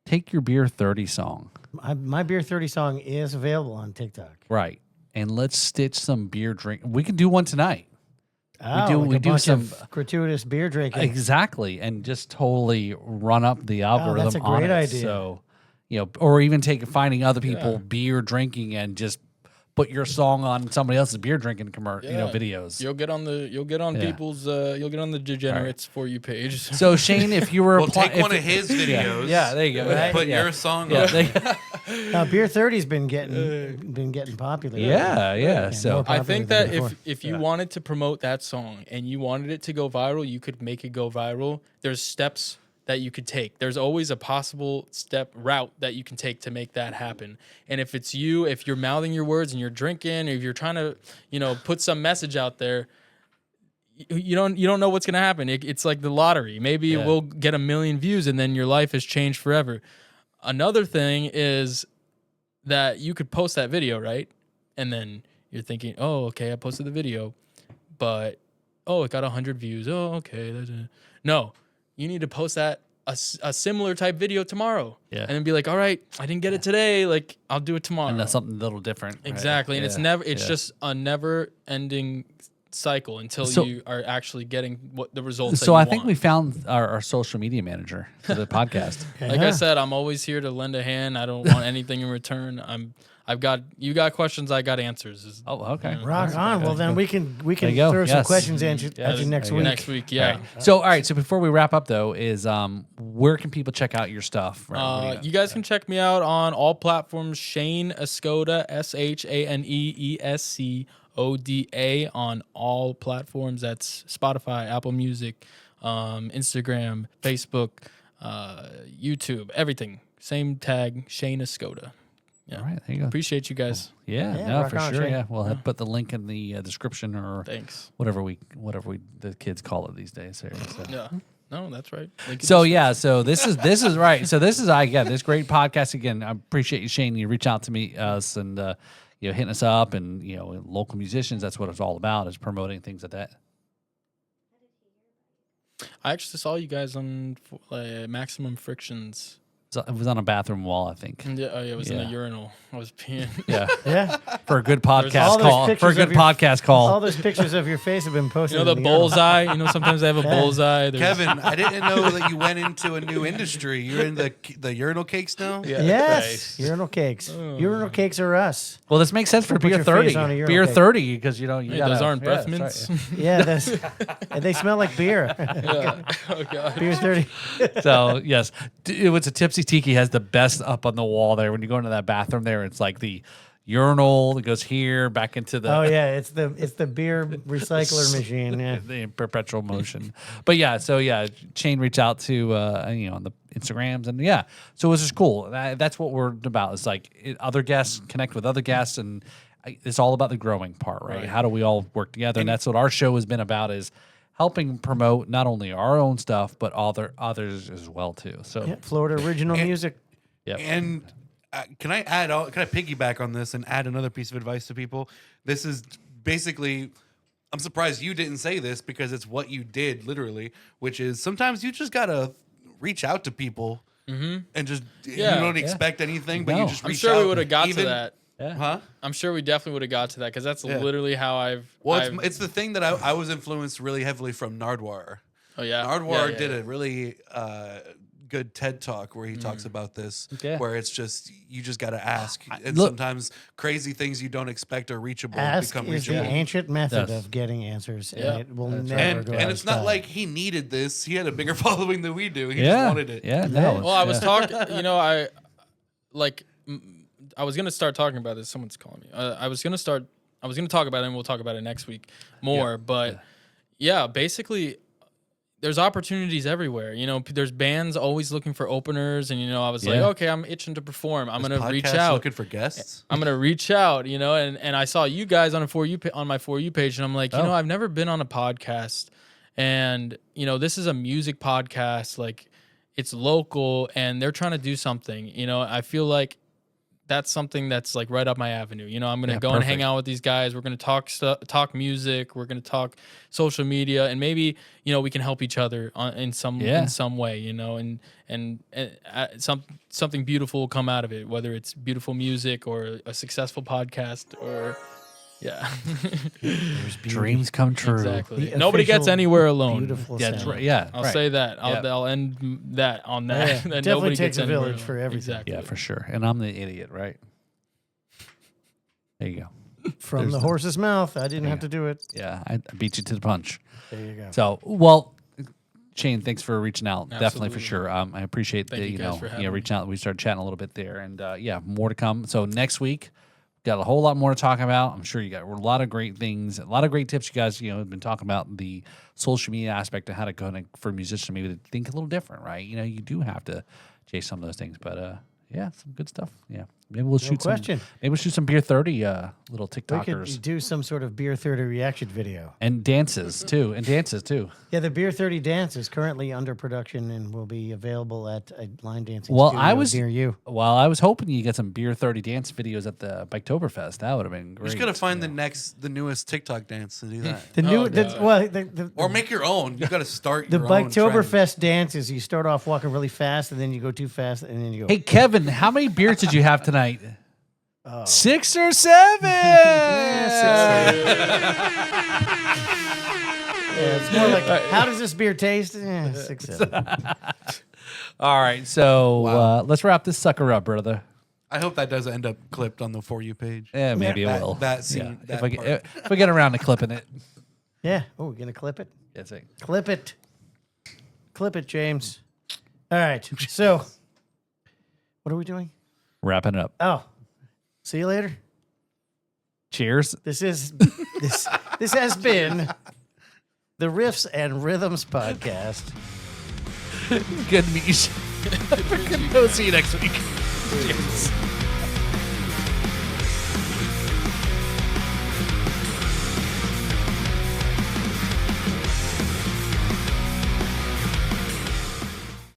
[SPEAKER 1] Take your Beer 30 song.
[SPEAKER 2] My Beer 30 song is available on TikTok.
[SPEAKER 1] Right. And let's stitch some beer drink. We can do one tonight.
[SPEAKER 2] Oh,
[SPEAKER 1] we do some
[SPEAKER 2] of gratuitous beer drinking.
[SPEAKER 1] Exactly, and just totally run up the algorithm.
[SPEAKER 2] That's a
[SPEAKER 1] on
[SPEAKER 2] great
[SPEAKER 1] it.
[SPEAKER 2] idea.
[SPEAKER 1] So, or even finding other people beer drinking and just put your song on somebody else's beer drinking videos.
[SPEAKER 4] You'll get on people's you'll get on the Degenerates For You page.
[SPEAKER 1] So Shane, if you were
[SPEAKER 3] take one of his videos,
[SPEAKER 1] there you go.
[SPEAKER 3] and put your song on.
[SPEAKER 2] Now Beer 30's been getting popular.
[SPEAKER 1] Yeah. So
[SPEAKER 4] I think that if you wanted to promote that song and you wanted it to go viral, you could make it go viral. There's steps that you could take. There's always a possible route that you can take to make that happen. And if you're mouthing your words and you're drinking, or if you're trying to, put some message out there, you don't know what's going to happen. It's like the lottery. Maybe it will get 1 million views and then your life has changed forever. Another thing is that you could post that video, right? And then you're thinking, oh, okay, I posted the video, but, it got 100 views. Oh, okay. No. You need to post that a similar type video tomorrow, and then be like, all right, I didn't get it today, like I'll do it tomorrow.
[SPEAKER 1] And that's something a little different.
[SPEAKER 4] Exactly,
[SPEAKER 1] right?
[SPEAKER 4] And it's just a never-ending cycle until you are actually getting the results.
[SPEAKER 1] So I think we found our social media manager for the podcast.
[SPEAKER 4] Like I said, I'm always here to lend a hand. I don't want anything in return. You got questions, I got answers.
[SPEAKER 1] Oh, okay.
[SPEAKER 2] Rock on. Well, then we can
[SPEAKER 1] go.
[SPEAKER 2] throw some
[SPEAKER 1] Yes.
[SPEAKER 2] questions at you next week.
[SPEAKER 4] Next week, yeah.
[SPEAKER 1] All right. So before we wrap up, though, is where can people check out your stuff? Right?
[SPEAKER 4] You guys can check me out on all platforms. Shane Escoda, ShaneEscoda on all platforms. That's Spotify, Apple Music, Instagram, Facebook, YouTube, everything. Same tag, Shane Escoda. Yeah.
[SPEAKER 1] All right, there you go.
[SPEAKER 4] Appreciate you guys.
[SPEAKER 1] Yeah, for
[SPEAKER 2] rock on,
[SPEAKER 1] sure.
[SPEAKER 2] Shane.
[SPEAKER 1] Yeah, we'll put the link in the description or
[SPEAKER 4] Thanks.
[SPEAKER 1] whatever the kids call it these days. Here, so.
[SPEAKER 4] Yeah. No, that's right.
[SPEAKER 1] So this is right. So this is this great podcast again. I appreciate you, Shane. You reach out to us and hitting us up, and local musicians. That's what it's all about, is promoting things like that.
[SPEAKER 4] I actually saw you guys on Maximum Frictions.
[SPEAKER 1] It was on a bathroom wall, I think.
[SPEAKER 4] Yeah, it was in a urinal. I was peeing.
[SPEAKER 2] Yeah.
[SPEAKER 1] For a good podcast
[SPEAKER 2] all those
[SPEAKER 1] call. For a
[SPEAKER 2] pictures
[SPEAKER 1] good
[SPEAKER 2] of your-
[SPEAKER 1] podcast call.
[SPEAKER 2] All those pictures of your face have been posted.
[SPEAKER 4] The
[SPEAKER 2] in urinal.
[SPEAKER 4] bullseye. Sometimes they have a bullseye.
[SPEAKER 3] Kevin, I didn't know that you went into a new industry. You're in the urinal cakes now?
[SPEAKER 4] Yeah.
[SPEAKER 2] Yes, urinal cakes. Urinal cakes are us.
[SPEAKER 1] Well, this makes sense for
[SPEAKER 2] Put
[SPEAKER 1] Beer
[SPEAKER 2] your face
[SPEAKER 1] 30.
[SPEAKER 2] on a urinal
[SPEAKER 1] Beer
[SPEAKER 2] cake.
[SPEAKER 1] 30, because you
[SPEAKER 4] Hey,
[SPEAKER 1] got
[SPEAKER 4] those aren't breath mints.
[SPEAKER 2] Yeah, and they smell like beer.
[SPEAKER 4] Yeah. Oh god.
[SPEAKER 2] Beer 30.
[SPEAKER 1] So yes, it's a Tipsy Tiki has the best up on the wall there. When you go into that bathroom there, it's like the urinal that goes here back into the.
[SPEAKER 2] Oh yeah, it's the beer recycler machine. Yeah.
[SPEAKER 1] The perpetual motion. But Shane reached out to on the Instagrams, and so it was just cool. That's what we're about. It's like other guests connect with other guests, and it's all about the growing part, right? How do we all work together? And that's what our show has been about, is helping promote not only our own stuff but others as well too. So
[SPEAKER 2] Yeah, Florida original music.
[SPEAKER 1] Yep.
[SPEAKER 3] And can I piggyback on this and add another piece of advice to people? This is basically, I'm surprised you didn't say this, because it's what you did literally, which is sometimes you just gotta reach out to people and just you
[SPEAKER 4] Yeah.
[SPEAKER 3] don't expect anything, but
[SPEAKER 1] No.
[SPEAKER 3] you just
[SPEAKER 4] I'm
[SPEAKER 3] reach
[SPEAKER 4] sure
[SPEAKER 3] out.
[SPEAKER 4] we would have got
[SPEAKER 3] Even-
[SPEAKER 4] to that.
[SPEAKER 1] Yeah.
[SPEAKER 3] Huh?
[SPEAKER 4] I'm sure we definitely would have got to that because that's
[SPEAKER 3] Yeah.
[SPEAKER 4] literally how I've.
[SPEAKER 3] Well,
[SPEAKER 4] I've-
[SPEAKER 3] it's the thing that I was influenced really heavily from Nardwuar.
[SPEAKER 4] oh yeah.
[SPEAKER 3] Nardwuar
[SPEAKER 4] Yeah,
[SPEAKER 3] did
[SPEAKER 4] yeah.
[SPEAKER 3] a really good TED talk where he talks about this,
[SPEAKER 1] Okay.
[SPEAKER 3] where it's just you just got to ask, and
[SPEAKER 1] look-
[SPEAKER 3] sometimes crazy things you don't expect are reachable
[SPEAKER 2] Ask
[SPEAKER 3] become
[SPEAKER 2] is the
[SPEAKER 3] reachable.
[SPEAKER 2] ancient method
[SPEAKER 1] Yes.
[SPEAKER 2] of getting answers,
[SPEAKER 4] Yeah.
[SPEAKER 2] and it will
[SPEAKER 1] That's
[SPEAKER 2] never
[SPEAKER 3] And
[SPEAKER 2] go out
[SPEAKER 3] and
[SPEAKER 2] of
[SPEAKER 3] it's not
[SPEAKER 2] style.
[SPEAKER 3] like he needed this; he had a bigger following than we do. He just
[SPEAKER 1] Yeah.
[SPEAKER 3] wanted it.
[SPEAKER 1] Yeah. No.
[SPEAKER 4] Well, I was
[SPEAKER 1] yeah.
[SPEAKER 4] talking. You know, I was gonna start talking about this. Someone's calling me. I was gonna talk about it, and we'll talk about it next week more. But yeah, basically, there's opportunities everywhere. You know, there's bands always looking for openers, and I was like,
[SPEAKER 1] Yeah.
[SPEAKER 4] okay, I'm itching to perform. I'm
[SPEAKER 3] This
[SPEAKER 4] gonna reach
[SPEAKER 3] podcast
[SPEAKER 4] out.
[SPEAKER 3] looking for guests.
[SPEAKER 4] I'm gonna reach out, and I saw you guys on my For You page, and I'm like,
[SPEAKER 1] Oh.
[SPEAKER 4] I've never been on a podcast, and this is a music podcast, like it's local, and they're trying to do something. I feel like that's something that's like right up my avenue. I'm gonna go and hang
[SPEAKER 1] perfect.
[SPEAKER 4] out with these guys. We're gonna talk music. We're gonna talk social media, and maybe we can help each other in some way. And something beautiful will come out of it, whether it's beautiful music or a successful podcast or
[SPEAKER 1] Dreams come true.
[SPEAKER 4] exactly.
[SPEAKER 2] The
[SPEAKER 4] Nobody gets
[SPEAKER 2] official
[SPEAKER 4] anywhere alone.
[SPEAKER 2] Beautiful
[SPEAKER 1] Yeah, that's
[SPEAKER 2] sound.
[SPEAKER 1] right. Yeah.
[SPEAKER 4] I'll
[SPEAKER 1] right.
[SPEAKER 4] say that.
[SPEAKER 1] Yep.
[SPEAKER 4] I'll end that on that.
[SPEAKER 2] Yeah.
[SPEAKER 4] that
[SPEAKER 2] Definitely
[SPEAKER 4] nobody
[SPEAKER 2] takes
[SPEAKER 4] gets
[SPEAKER 2] a
[SPEAKER 4] anywhere
[SPEAKER 2] village
[SPEAKER 4] alone.
[SPEAKER 2] for everything.
[SPEAKER 4] Exactly.
[SPEAKER 1] Yeah, for sure. And I'm the idiot, right? There you go.
[SPEAKER 2] From the horse's mouth. I didn't have to do it.
[SPEAKER 1] Yeah, I beat you to the punch.
[SPEAKER 2] There you go.
[SPEAKER 1] So, well, Shane, thanks for reaching out. Definitely for
[SPEAKER 4] Absolutely.
[SPEAKER 1] sure. I appreciate
[SPEAKER 4] Thank
[SPEAKER 1] the
[SPEAKER 4] you guys for having me.
[SPEAKER 1] reaching out. We started chatting a little bit there, and more to come. So next week, got a whole lot more to talk about. I'm sure you got a lot of great things, a lot of great tips. You guys, have been talking about the social media aspect of how to kind of for musicians maybe to think a little different, right? You do have to chase some of those things, but some good stuff. Yeah, maybe we'll shoot
[SPEAKER 2] question.
[SPEAKER 1] Maybe we'll shoot some Beer 30 little
[SPEAKER 2] We
[SPEAKER 1] TikTokers
[SPEAKER 2] could do some sort of Beer 30 reaction video.
[SPEAKER 1] and dances too.
[SPEAKER 2] Yeah, the Beer 30 dance is currently under production and will be available at a line dancing
[SPEAKER 1] Well,
[SPEAKER 2] studio
[SPEAKER 1] I was
[SPEAKER 2] near you.
[SPEAKER 1] Well, I was hoping you get some Beer 30 dance videos at the Biketoberfest. That would have been
[SPEAKER 3] You
[SPEAKER 1] great.
[SPEAKER 3] just gotta find the newest TikTok dance to do that,
[SPEAKER 2] The new,
[SPEAKER 4] God.
[SPEAKER 3] or make your own. You gotta start
[SPEAKER 2] the
[SPEAKER 3] your own trend.
[SPEAKER 2] Biketoberfest dance is you start off walking really fast and then you go too fast and then you go.
[SPEAKER 1] Hey, Kevin, how many beers did you have tonight?
[SPEAKER 2] Oh.
[SPEAKER 1] 6 or 7.
[SPEAKER 2] Yeah, it's more like, how does this beer taste? 6, 7.
[SPEAKER 1] All right, so let's wrap this sucker up, brother.
[SPEAKER 3] I hope that does end up clipped on the For You page.
[SPEAKER 1] Yeah, maybe it
[SPEAKER 3] That-
[SPEAKER 1] will.
[SPEAKER 3] that scene, that
[SPEAKER 1] if,
[SPEAKER 3] part.
[SPEAKER 1] if we get around to clipping it.
[SPEAKER 2] Yeah. Oh, we're going to clip it?
[SPEAKER 1] That's it.
[SPEAKER 2] Clip it. Clip it, James. All right. So, what are we doing?
[SPEAKER 1] Wrapping it up.
[SPEAKER 2] Oh, see you later.
[SPEAKER 1] Cheers.
[SPEAKER 2] This has been the Riffs and Rhythms podcast.
[SPEAKER 1] Good to meet you. We'll see you next week. Cheers.